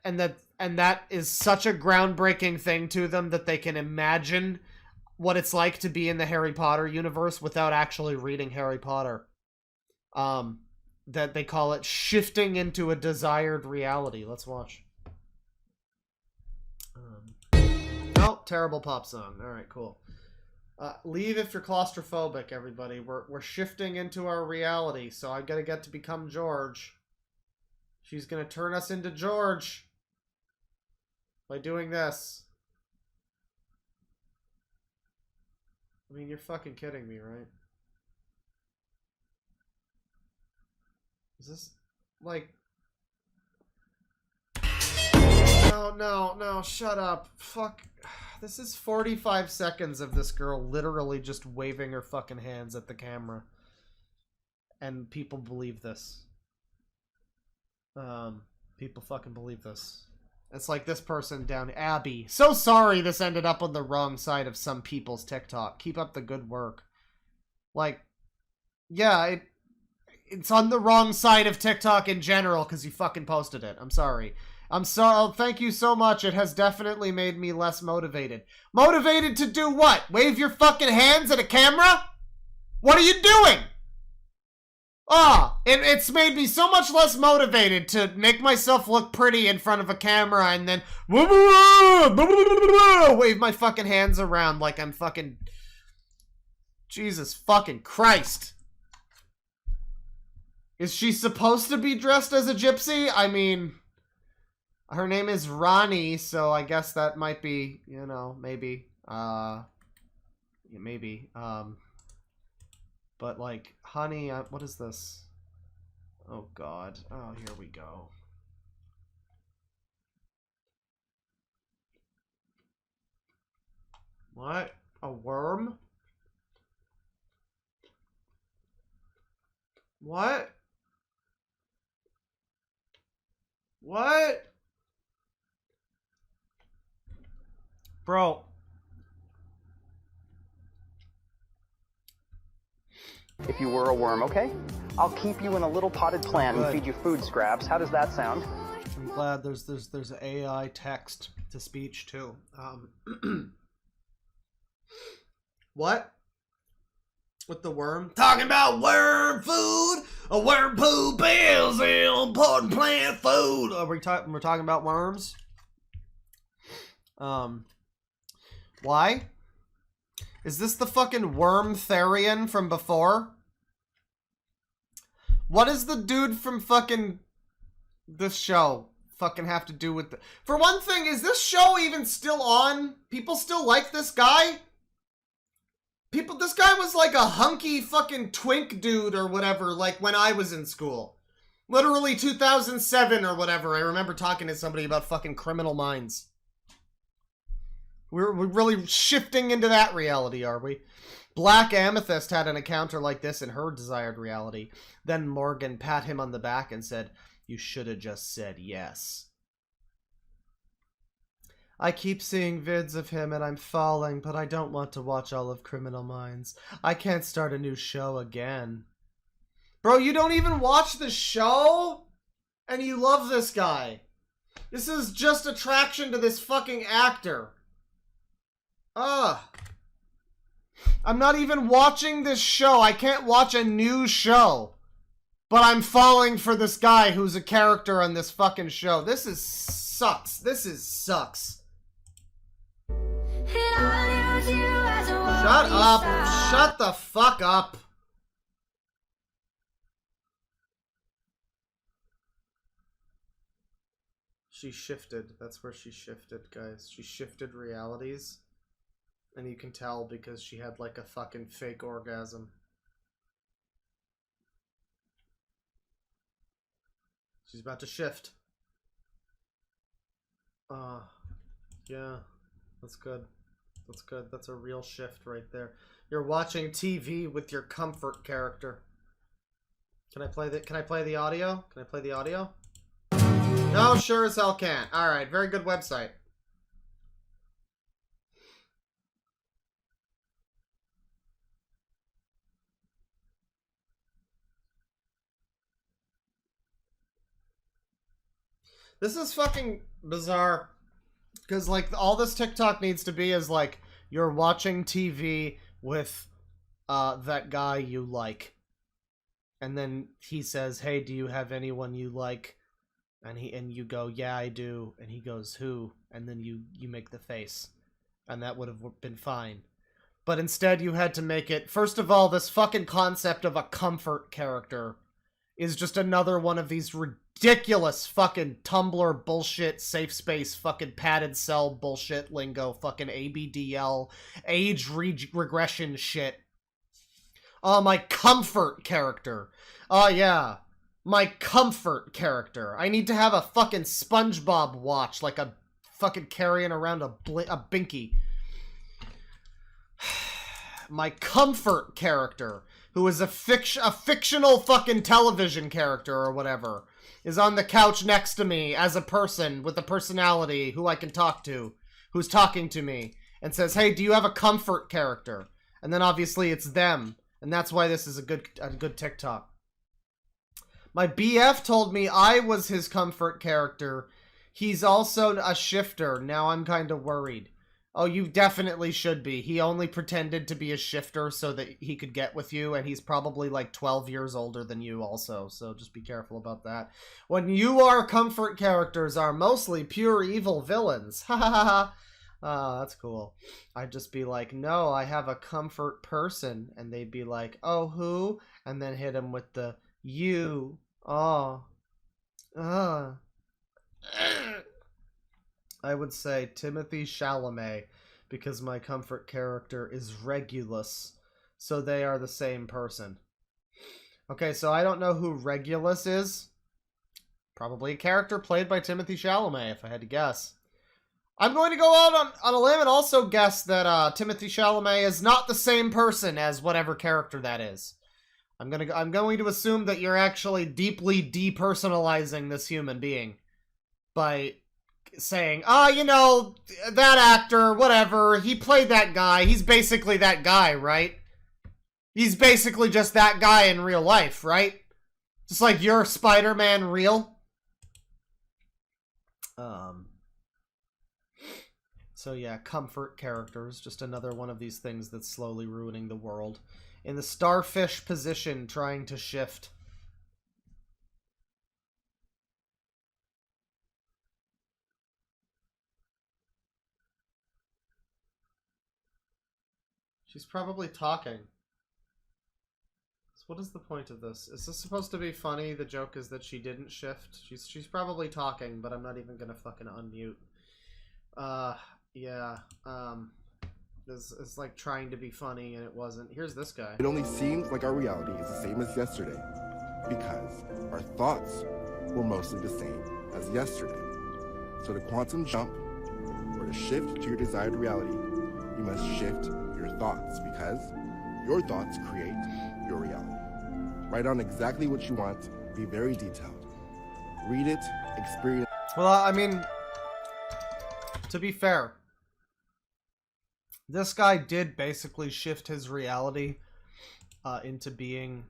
is such a groundbreaking thing to them that they can imagine what it's like to be in the Harry Potter universe without actually reading Harry Potter. That they call it shifting into a desired reality. Let's watch. Oh, terrible pop song. Alright, cool. Leave if you're claustrophobic, everybody. We're shifting into our reality, so I gotta get to become George. She's gonna turn us into George by doing this. I mean, you're fucking kidding me, right? Is this, like... No, shut up. Fuck. This is 45 seconds of this girl literally just waving her fucking hands at the camera. And people believe this. People fucking believe this. It's like this person down, Abby. So sorry this ended up on the wrong side of some people's TikTok. Keep up the good work. Like, yeah, it's on the wrong side of TikTok in general because you fucking posted it. I'm sorry. Thank you so much. It has definitely made me less motivated. Motivated to do what? Wave your fucking hands at a camera? What are you doing? It's made me so much less motivated to make myself look pretty in front of a camera and then wave my fucking hands around like I'm fucking... Jesus fucking Christ. Is she supposed to be dressed as a gypsy? I mean, her name is Ronnie, so I guess that might be, you know, maybe. Maybe. But, like, honey, what is this? Oh, God. Oh, here we go. What? A worm? What? What? Bro. If you were a worm, okay? I'll keep you in a little potted plant and feed you food scraps. How does that sound? I'm glad there's AI text to speech too. What? With the worm? Talking about worm food! A worm poop is important plant food! We're talking about worms? Why? Is this the fucking worm Therian from before? What does the dude from fucking this show fucking have to do with the... For one thing, is this show even still on? People still like this guy? This guy was like a hunky fucking twink dude or whatever, like when I was in school. Literally 2007 or whatever. I remember talking to somebody about fucking Criminal Minds. We're really shifting into that reality, are we? Black Amethyst had an encounter like this in her desired reality. Then Morgan pat him on the back and said, "You should have just said yes." I keep seeing vids of him and I'm falling, but I don't want to watch all of Criminal Minds. I can't start a new show again. Bro, you don't even watch the show? And you love this guy. This is just attraction to this fucking actor. Ugh. I'm not even watching this show. I can't watch a new show. But I'm falling for this guy who's a character on this fucking show. This is sucks. This is sucks. Shut up. Shut the fuck up. She shifted. That's where she shifted, guys. She shifted realities. And you can tell because she had like a fucking fake orgasm. She's about to shift. Yeah. That's good. That's good. That's a real shift right there. You're watching TV with your comfort character. Can I play the audio? Can I play the audio? No, sure as hell can't. Alright, very good website. This is fucking bizarre. Because, like, all this TikTok needs to be is, like, you're watching TV with that guy you like. And then he says, hey, do you have anyone you like? And you go, yeah, I do. And he goes, who? And then you make the face. And that would have been fine. But instead you had to make it... First of all, this fucking concept of a comfort character is just another one of these ridiculous fucking Tumblr bullshit, safe space, fucking padded cell bullshit lingo, fucking ABDL, age regression shit. Oh, my comfort character. Oh, yeah. My comfort character. I need to have a fucking SpongeBob watch, like a fucking carrying around a binky. My comfort character, who is a fictional fucking television character or whatever, is on the couch next to me as a person with a personality who I can talk to, who's talking to me, and says, hey, do you have a comfort character? And then obviously it's them, and that's why this is a good TikTok. My BF told me I was his comfort character. He's also a shifter. Now I'm kind of worried. Oh, you definitely should be. He only pretended to be a shifter so that he could get with you, and he's probably like 12 years older than you also, so just be careful about that. When you are comfort characters are mostly pure evil villains. Ha ha ha ha. Oh, that's cool. I'd just be like, no, I have a comfort person, and they'd be like, oh, who? And then hit him with the you. Oh. I would say Timothée Chalamet, because my comfort character is Regulus, so they are the same person. Okay, so I don't know who Regulus is. Probably a character played by Timothée Chalamet, if I had to guess. I'm going to go out on a limb and also guess that Timothée Chalamet is not the same person as whatever character that is. I'm going to assume that you're actually deeply depersonalizing this human being by saying, you know, that actor, whatever, he played that guy. He's basically that guy, right? He's basically just that guy in real life, right? Just like you're Spider-Man real. So yeah, comfort characters, just another one of these things that's slowly ruining the world. In the starfish position, trying to shift. She's probably talking. So what is the point of this? Is this supposed to be funny? The joke is that she didn't shift. She's probably talking, but I'm not even gonna fucking unmute. Yeah. It's like trying to be funny and it wasn't. Here's this guy. It only seems like our reality is the same as yesterday because our thoughts were mostly the same as yesterday. So to quantum jump or to shift to your desired reality, you must shift your thoughts because your thoughts create your reality. Write down exactly what you want. Be very detailed. Read it, experience. Well, I mean, to be fair, this guy did basically shift his reality into being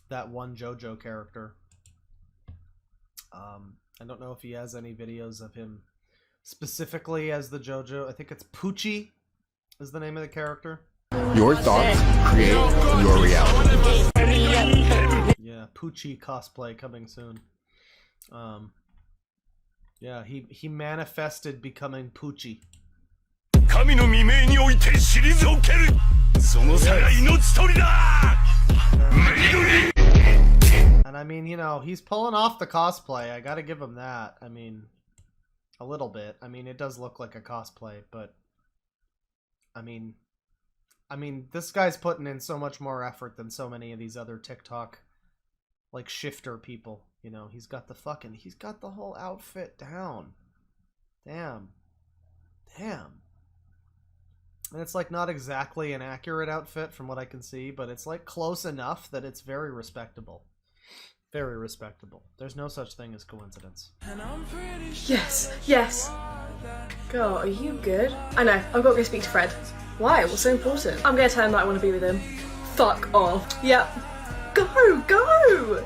that one JoJo character. I don't know if he has any videos of him specifically as the JoJo. I think it's Poochie is the name of the character. Your thoughts create your reality. Yeah, Poochie cosplay coming soon. Yeah, he manifested becoming Poochie. And I mean, you know, he's pulling off the cosplay. I gotta give him that. I mean, a little bit. I mean, it does look like a cosplay, but I mean, this guy's putting in so much more effort than so many of these other TikTok, like, shifter people. You know, he's got the whole outfit down. Damn. And it's, like, not exactly an accurate outfit from what I can see, but it's, like, close enough that it's very respectable. Very respectable. There's no such thing as coincidence. Yes. Girl, are you good? I know, I've got to go speak to Fred. Why? What's so important? I'm gonna tell him that I want to be with him. Fuck off. Yep. Go!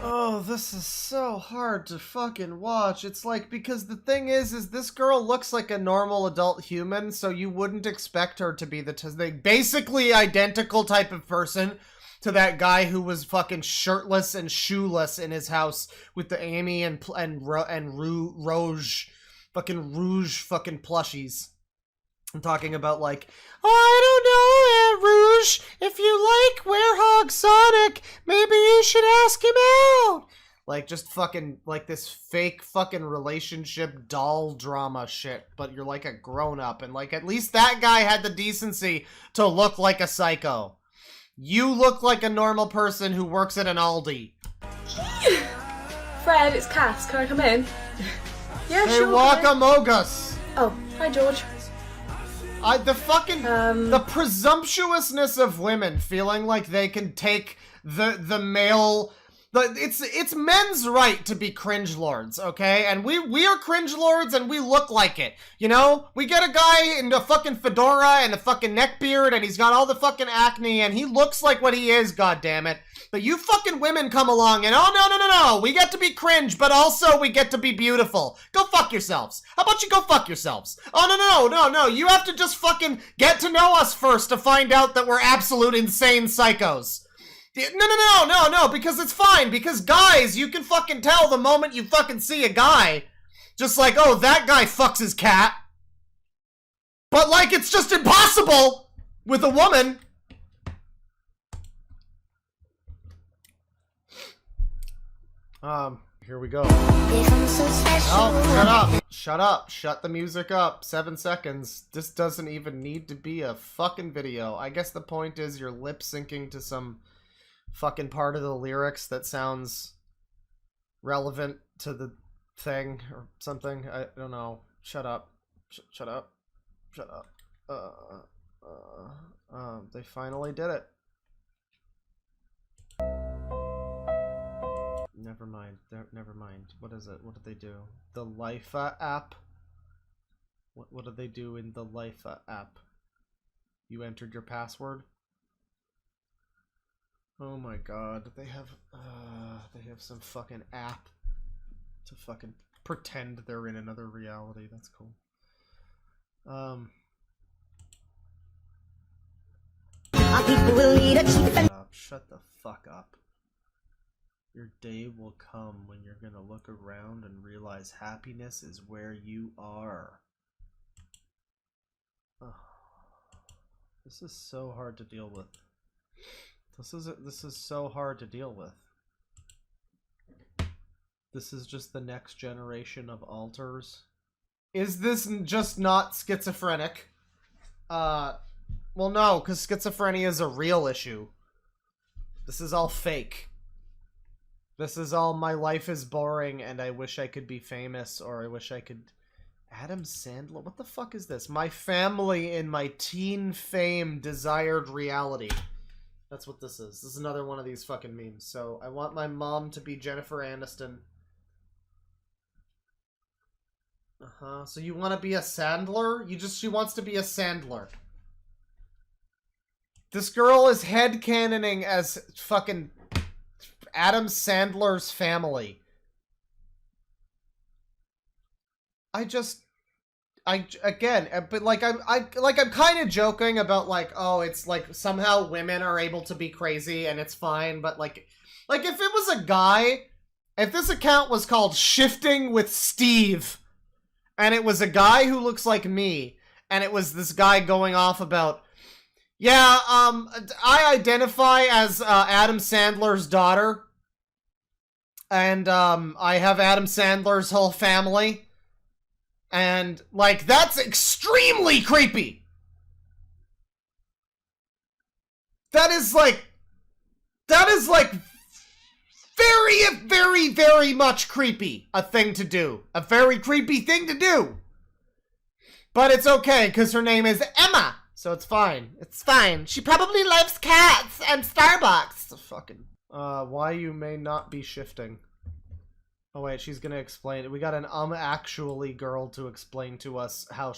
Oh, this is so hard to fucking watch. It's like, because the thing is this girl looks like a normal adult human, so you wouldn't expect her to be the basically identical type of person to that guy who was fucking shirtless and shoeless in his house with the Amy and Rouge fucking plushies. I'm talking about, like, oh, I don't know, Rouge, if you like Werehog Sonic, maybe you should ask him out. Like, just fucking, like, this fake fucking relationship doll drama shit, but you're like a grown-up, and, like, at least that guy had the decency to look like a psycho. You look like a normal person who works at an Aldi. Fred, it's Cass. Can I come in? Yeah, hey, sure. Hey, Wakamogus! Oh, hi, George. The presumptuousness of women feeling like they can take the male... It's men's right to be cringe lords, okay? And we are cringe lords and we look like it, you know? We get a guy in a fucking fedora and a fucking neck beard and he's got all the fucking acne and he looks like what he is, goddammit. But you fucking women come along and, oh, no, we get to be cringe, but also we get to be beautiful. Go fuck yourselves. How about you go fuck yourselves? Oh, no, you have to just fucking get to know us first to find out that we're absolute insane psychos. No, because it's fine, because guys, you can fucking tell the moment you fucking see a guy, just like, oh, that guy fucks his cat. But, like, it's just impossible with a woman. Here we go. Oh, shut up. Shut the music up. 7 seconds. This doesn't even need to be a fucking video. I guess the point is you're lip syncing to some fucking part of the lyrics that sounds relevant to the thing or something. I don't know. Shut up. Shut up. They finally did it. Never mind. What is it? What did they do? The Lifa app? What did they do in the Lifa app? You entered your password? Oh my god, they have some fucking app to fucking pretend they're in another reality. That's cool. Shut the fuck up. Your day will come when you're gonna look around and realize happiness is where you are. Oh, this is so hard to deal with. This is so hard to deal with. This is just the next generation of alters. Is this just not schizophrenic? Well, no, because schizophrenia is a real issue. This is all fake. This is all my life is boring and I wish I could be famous, or I wish I could... Adam Sandler? What the fuck is this? My family in my teen fame desired reality. That's what this is. This is another one of these fucking memes. So, I want my mom to be Jennifer Aniston. So you want to be a Sandler? She wants to be a Sandler. This girl is headcanoning as fucking Adam Sandler's family. but like I'm kind of joking about like, oh, it's like somehow women are able to be crazy and it's fine, but like if it was a guy, if this account was called Shifting with Steve, and it was a guy who looks like me, and it was this guy going off about, yeah, I identify as Adam Sandler's daughter, and I have Adam Sandler's whole family, and like that's extremely creepy. That is like very, very, very much creepy. A thing to do. A very creepy thing to do. But it's okay, because her name is Emma. So it's fine. It's fine. She probably loves cats and Starbucks. Fucking. Why you may not be shifting. Oh wait, she's gonna explain it. We got an actually girl to explain to us how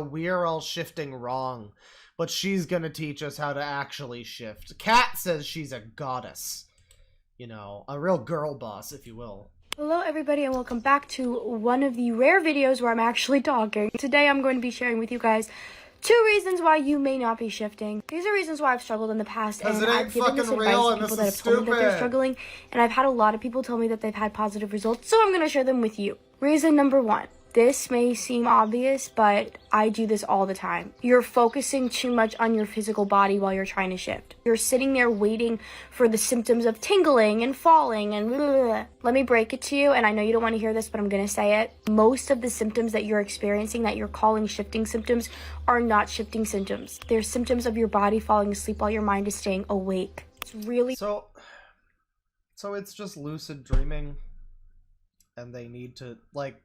we're all shifting wrong. But she's gonna teach us how to actually shift. Kat says she's a goddess. You know, a real girl boss, if you will. Hello everybody and welcome back to one of the rare videos where I'm actually talking. Today I'm going to be sharing with you guys 2 reasons why you may not be shifting. These are reasons why I've struggled in the past, and I've given this advice to people that have told me that they're struggling, and I've had a lot of people tell me that they've had positive results, so I'm going to share them with you. Reason number 1. This may seem obvious, but I do this all the time. You're focusing too much on your physical body while you're trying to shift. You're sitting there waiting for the symptoms of tingling and falling and blah, blah, blah. Let me break it to you, and I know you don't want to hear this, but I'm going to say it. Most of the symptoms that you're experiencing that you're calling shifting symptoms are not shifting symptoms. They're symptoms of your body falling asleep while your mind is staying awake. It's really... So it's just lucid dreaming, and they need to, like,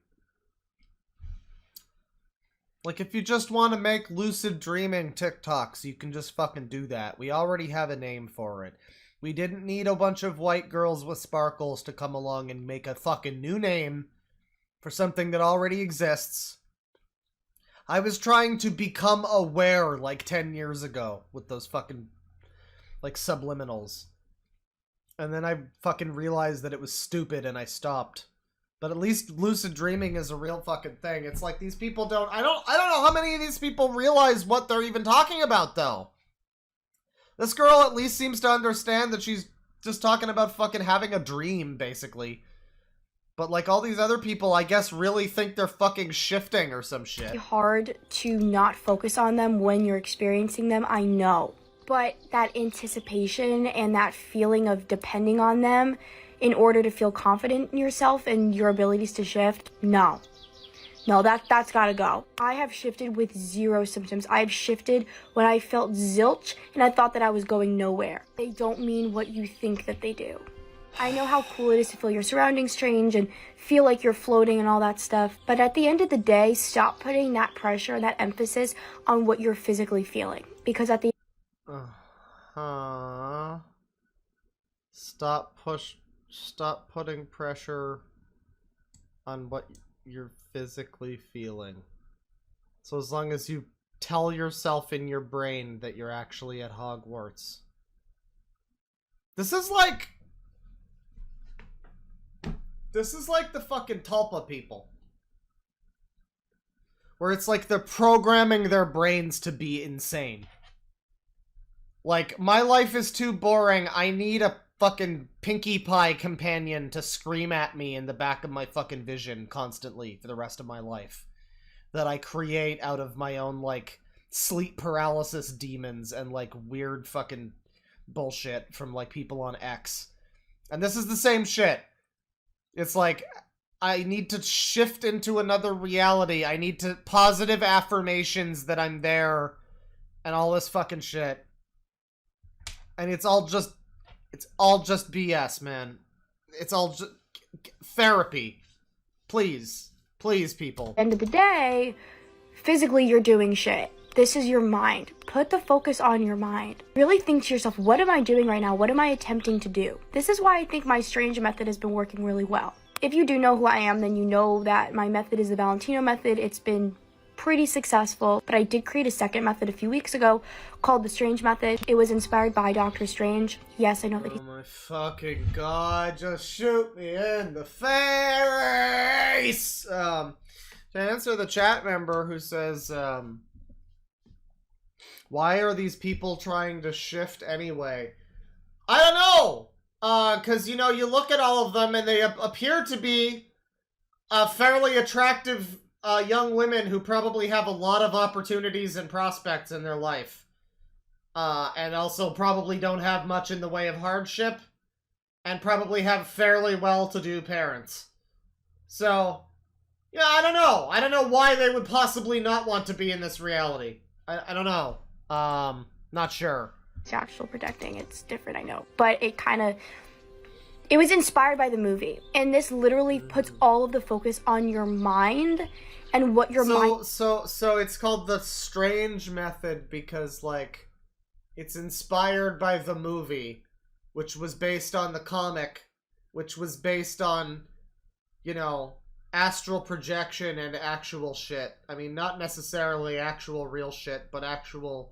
if you just want to make lucid dreaming TikToks, you can just fucking do that. We already have a name for it. We didn't need a bunch of white girls with sparkles to come along and make a fucking new name for something that already exists. I was trying to become aware like 10 years ago with those fucking, like, subliminals. And then I fucking realized that it was stupid and I stopped. But at least lucid dreaming is a real fucking thing. It's like these people don't... I don't know how many of these people realize what they're even talking about, though. This girl at least seems to understand that she's just talking about fucking having a dream, basically. But like all these other people, I guess, really think they're fucking shifting or some shit. Hard to not focus on them when you're experiencing them, I know. But that anticipation and that feeling of depending on them in order to feel confident in yourself and your abilities to shift, no, that's gotta go. I have shifted with 0 symptoms. I have shifted when I felt zilch and I thought that I was going nowhere. They don't mean what you think that they do. I know how cool it is to feel your surroundings change and feel like you're floating and all that stuff, but at the end of the day, stop putting that pressure and that emphasis on what you're physically feeling, because at the Stop putting pressure on what you're physically feeling. So as long as you tell yourself in your brain that you're actually at Hogwarts. This is like the fucking Tulpa people. Where it's like they're programming their brains to be insane. Like, my life is too boring, I need a fucking Pinkie Pie companion to scream at me in the back of my fucking vision constantly for the rest of my life. That I create out of my own, like, sleep paralysis demons and, like, weird fucking bullshit from, like, people on X. And this is the same shit. It's like, I need to shift into another reality. I need to positive affirmations that I'm there and all this fucking shit. And it's all just BS, man. It's all just therapy. Please, people. End of the day, physically you're doing shit. This is your mind. Put the focus on your mind. Really think to yourself, what am I doing right now? What am I attempting to do? This is why I think my strange method has been working really well. If you do know who I am, then you know that my method is the Valentino method. It's been pretty successful, but I did create a second method a few weeks ago called the Strange Method. It was inspired by Dr. Strange. Yes, I know that Oh my fucking god, just shoot me in the face! To answer the chat member who says, why are these people trying to shift anyway? I don't know! Cause, you know, you look at all of them and they appear to be fairly attractive young women who probably have a lot of opportunities and prospects in their life. And also probably don't have much in the way of hardship. And probably have fairly well-to-do parents. So, yeah, I don't know. I don't know why they would possibly not want to be in this reality. I don't know. Not sure. It's actual protecting. It's different, I know. But it was inspired by the movie. And this literally puts all of the focus on your mind and what your mind... So it's called the Strange Method because, like, it's inspired by the movie, which was based on the comic, which was based on, you know, astral projection and actual shit. I mean, not necessarily actual real shit, but actual,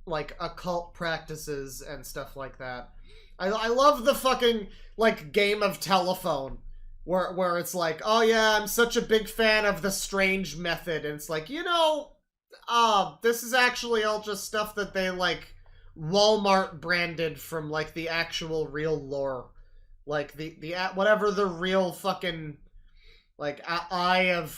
like, occult practices and stuff like that. I love the fucking, like, game of telephone, where it's like, oh yeah, I'm such a big fan of the Strange Method, and it's like, you know, this is actually all just stuff that they, like, Walmart branded from, like, the actual real lore. Like, the whatever the real fucking, like, Eye of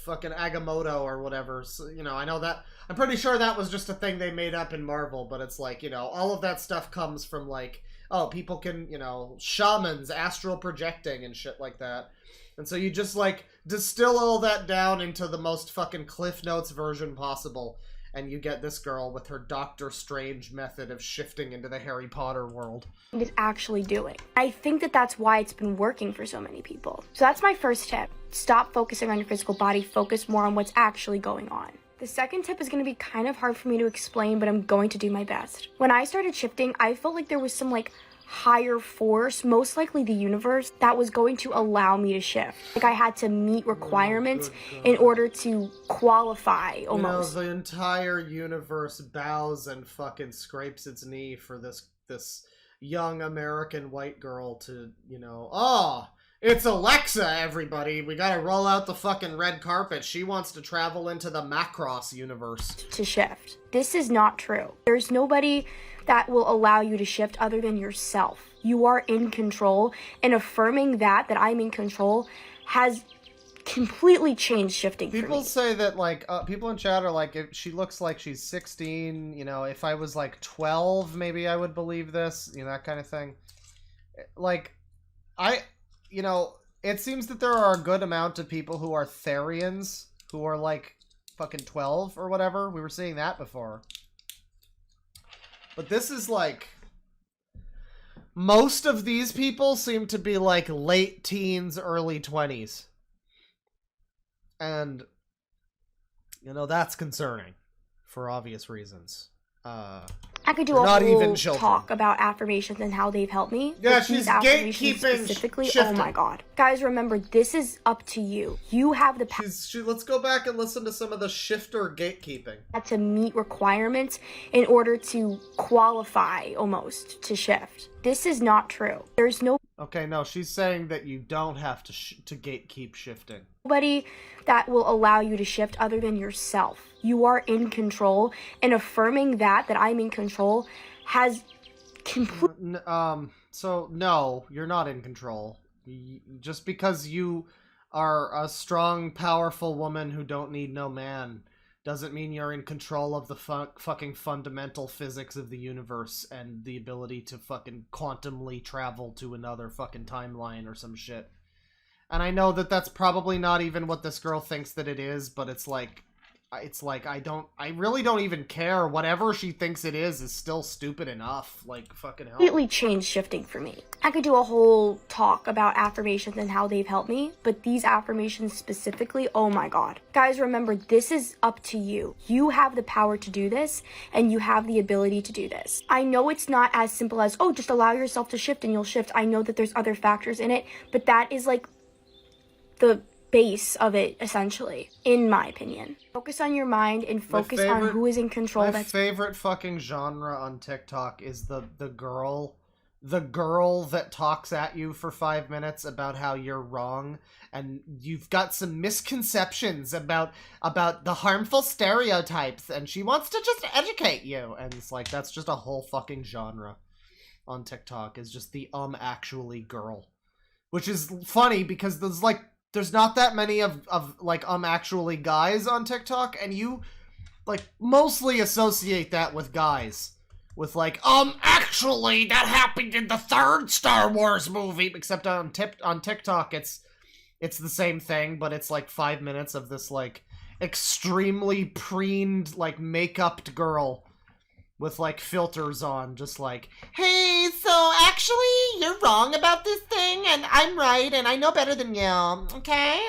fucking Agamotto or whatever. So, you know, I know that, I'm pretty sure that was just a thing they made up in Marvel, but it's like, you know, all of that stuff comes from, like, oh, people can, you know, shamans, astral projecting and shit like that. And so you just, like, distill all that down into the most fucking Cliff Notes version possible. And you get this girl with her Doctor Strange method of shifting into the Harry Potter world. Is actually doing. I think that that's why it's been working for so many people. So that's my first tip. Stop focusing on your physical body, focus more on what's actually going on. The second tip is going to be kind of hard for me to explain, but I'm going to do my best. When I started shifting, I felt like there was some, like, higher force, most likely the universe, that was going to allow me to shift. Like, I had to meet requirements in order to qualify, almost. You know, the entire universe bows and fucking scrapes its knee for this young American white girl to, you know, oh, it's Alexa, everybody. We gotta roll out the fucking red carpet. She wants to travel into the Macross universe. To shift. This is not true. There's nobody that will allow you to shift other than yourself. You are in control, and affirming that I'm in control has completely changed shifting for me. People say that, like, people in chat are like, if she looks like she's 16, you know, if I was like 12, maybe I would believe this, you know, that kind of thing. Like, you know, it seems that there are a good amount of people who are Therians, who are like fucking 12 or whatever. We were seeing that before. But this is like, most of these people seem to be like late teens, early 20s. And, you know, that's concerning for obvious reasons. I could do a whole talk about affirmations and how they've helped me. Yeah, she's gatekeeping specifically. shifting. Oh my god. Guys, remember, this is up to you. You have the power. Let's go back and listen to some of the shifter gatekeeping. To meet requirements in order to qualify, almost, to shift. This is not true. There's no... Okay, no, she's saying that you don't have to gatekeep shifting. Nobody that will allow you to shift other than yourself. You are in control, and affirming that I'm in control has complete... So, no, you're not in control. Just because you are a strong, powerful woman who don't need no man doesn't mean you're in control of the fucking fundamental physics of the universe and the ability to fucking quantumly travel to another fucking timeline or some shit. And I know that that's probably not even what this girl thinks that it is, but it's like I really don't even care. Whatever she thinks it is still stupid enough. Like, fucking hell. Completely changed shifting for me. I could do a whole talk about affirmations and how they've helped me, but these affirmations specifically, oh my god. Guys, remember, this is up to you. You have the power to do this, and you have the ability to do this. I know it's not as simple as, oh, just allow yourself to shift and you'll shift. I know that there's other factors in it, but that is like the base of it, essentially, in my opinion. Focus on your mind and focus on who is in control. My favorite fucking genre on TikTok is the girl the girl that talks at you for 5 minutes about how you're wrong, and you've got some misconceptions about the harmful stereotypes, and she wants to just educate you. And it's like, that's just a whole fucking genre on TikTok, is just the actually girl. Which is funny because there's not that many of actually guys on TikTok, and you like mostly associate that with guys. With like, actually, that happened in the third Star Wars movie. Except on TikTok, it's the same thing, but it's like 5 minutes of this like extremely preened, like make-upped girl with like filters on, just like, hey, so actually, you're wrong about this thing, and I'm right, and I know better than you, okay?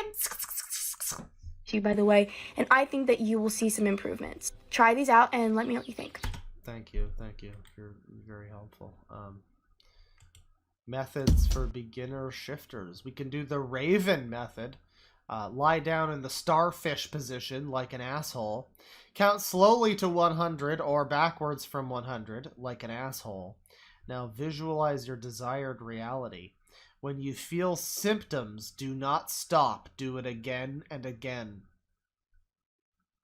By the way, and I think that you will see some improvements. Try these out and let me know what you think. Thank you. You're very helpful. Methods for beginner shifters. We can do the Raven method. Lie down in the starfish position like an asshole. Count slowly to 100 or backwards from 100 like an asshole. Now visualize your desired reality. When you feel symptoms, do not stop. Do it again and again.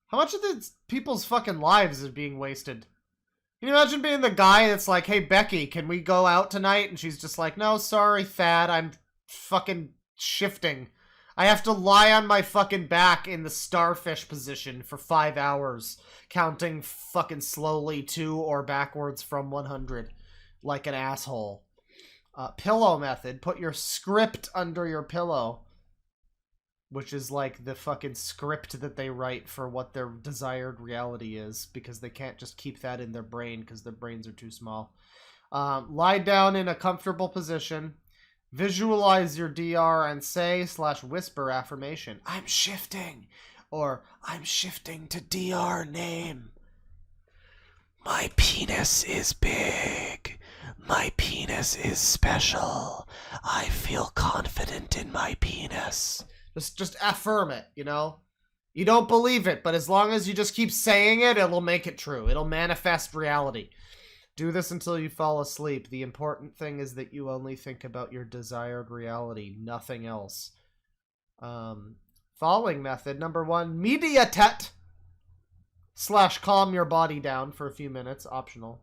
How much of these people's fucking lives is being wasted? Can you imagine being the guy that's like, hey, Becky, can we go out tonight? And she's just like, no, sorry, Thad, I'm fucking shifting. I have to lie on my fucking back in the starfish position for 5 hours, counting fucking slowly to or backwards from 100, like an asshole. Pillow method. Put your script under your pillow, which is like the fucking script that they write for what their desired reality is, because they can't just keep that in their brain because their brains are too small. Lie down in a comfortable position. Visualize your DR and say/whisper affirmation. I'm shifting. Or, I'm shifting to DR name. My penis is big. My penis is special. I feel confident in my penis. Just affirm it, you know? You don't believe it, but as long as you just keep saying it, it'll make it true. It'll manifest reality. Do this until you fall asleep. The important thing is that you only think about your desired reality, nothing else. Falling method. Number 1, mediatet / calm your body down for a few minutes, optional.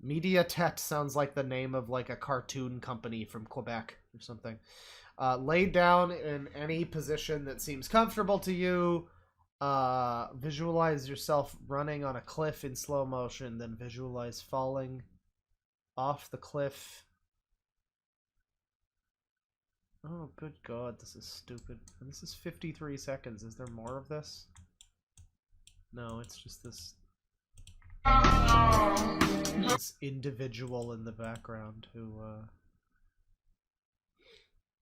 Mediatet sounds like the name of like a cartoon company from Quebec or something. Lay down in any position that seems comfortable to you. Visualize yourself running on a cliff in slow motion, then visualize falling off the cliff. Oh, good God, this is stupid. And this is 53 seconds. Is there more of this? No, it's just this individual in the background who,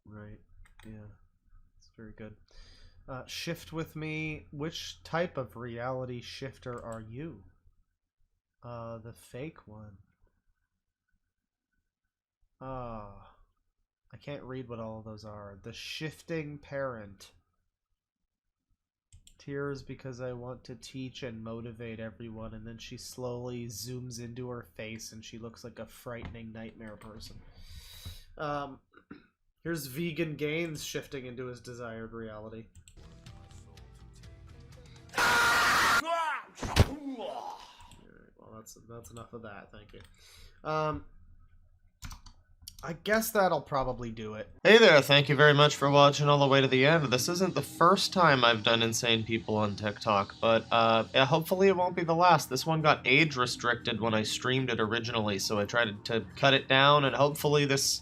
right, yeah, it's very good. Shift with me. Which type of reality shifter are you? The fake one. I can't read what all of those are. The shifting parent. Tears because I want to teach and motivate everyone, and then she slowly zooms into her face and she looks like a frightening nightmare person. Here's Vegan Gains shifting into his desired reality. Well, that's enough of that, thank you. I guess that'll probably do it. Hey there, thank you very much for watching all the way to the end. This isn't the first time I've done insane people on TikTok, but yeah, hopefully it won't be the last. This one got age restricted when I streamed it originally, so I tried to cut it down, and hopefully this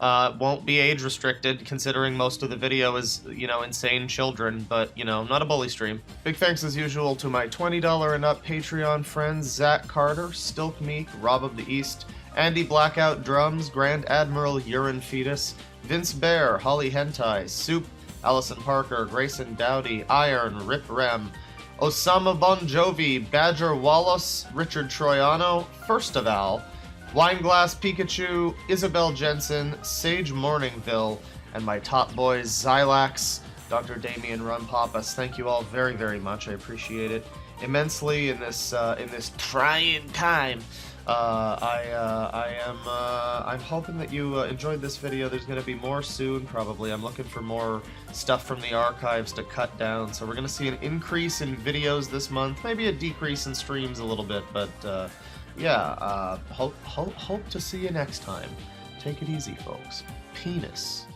won't be age restricted, considering most of the video is, you know, insane children, but, you know, not a bully stream. Big thanks as usual to my $20 and up Patreon friends, Zach Carter, Stilk Meek, Rob of the East, Andy Blackout Drums, Grand Admiral Urine Fetus, Vince Bear, Holly Hentai, Soup, Allison Parker, Grayson Dowdy, Iron, Rip Rem, Osama Bon Jovi, Badger Wallace, Richard Troiano, First of Al, Wineglass Pikachu, Isabel Jensen, Sage Morningville, and my top boys Xylax, Dr. Damian Run Papas. Thank you all very, very much. I appreciate it immensely in this trying time. I'm hoping that you enjoyed this video. There's going to be more soon, probably. I'm looking for more stuff from the archives to cut down, so we're going to see an increase in videos this month, maybe a decrease in streams a little bit, but yeah, hope to see you next time. Take it easy, folks. Penis.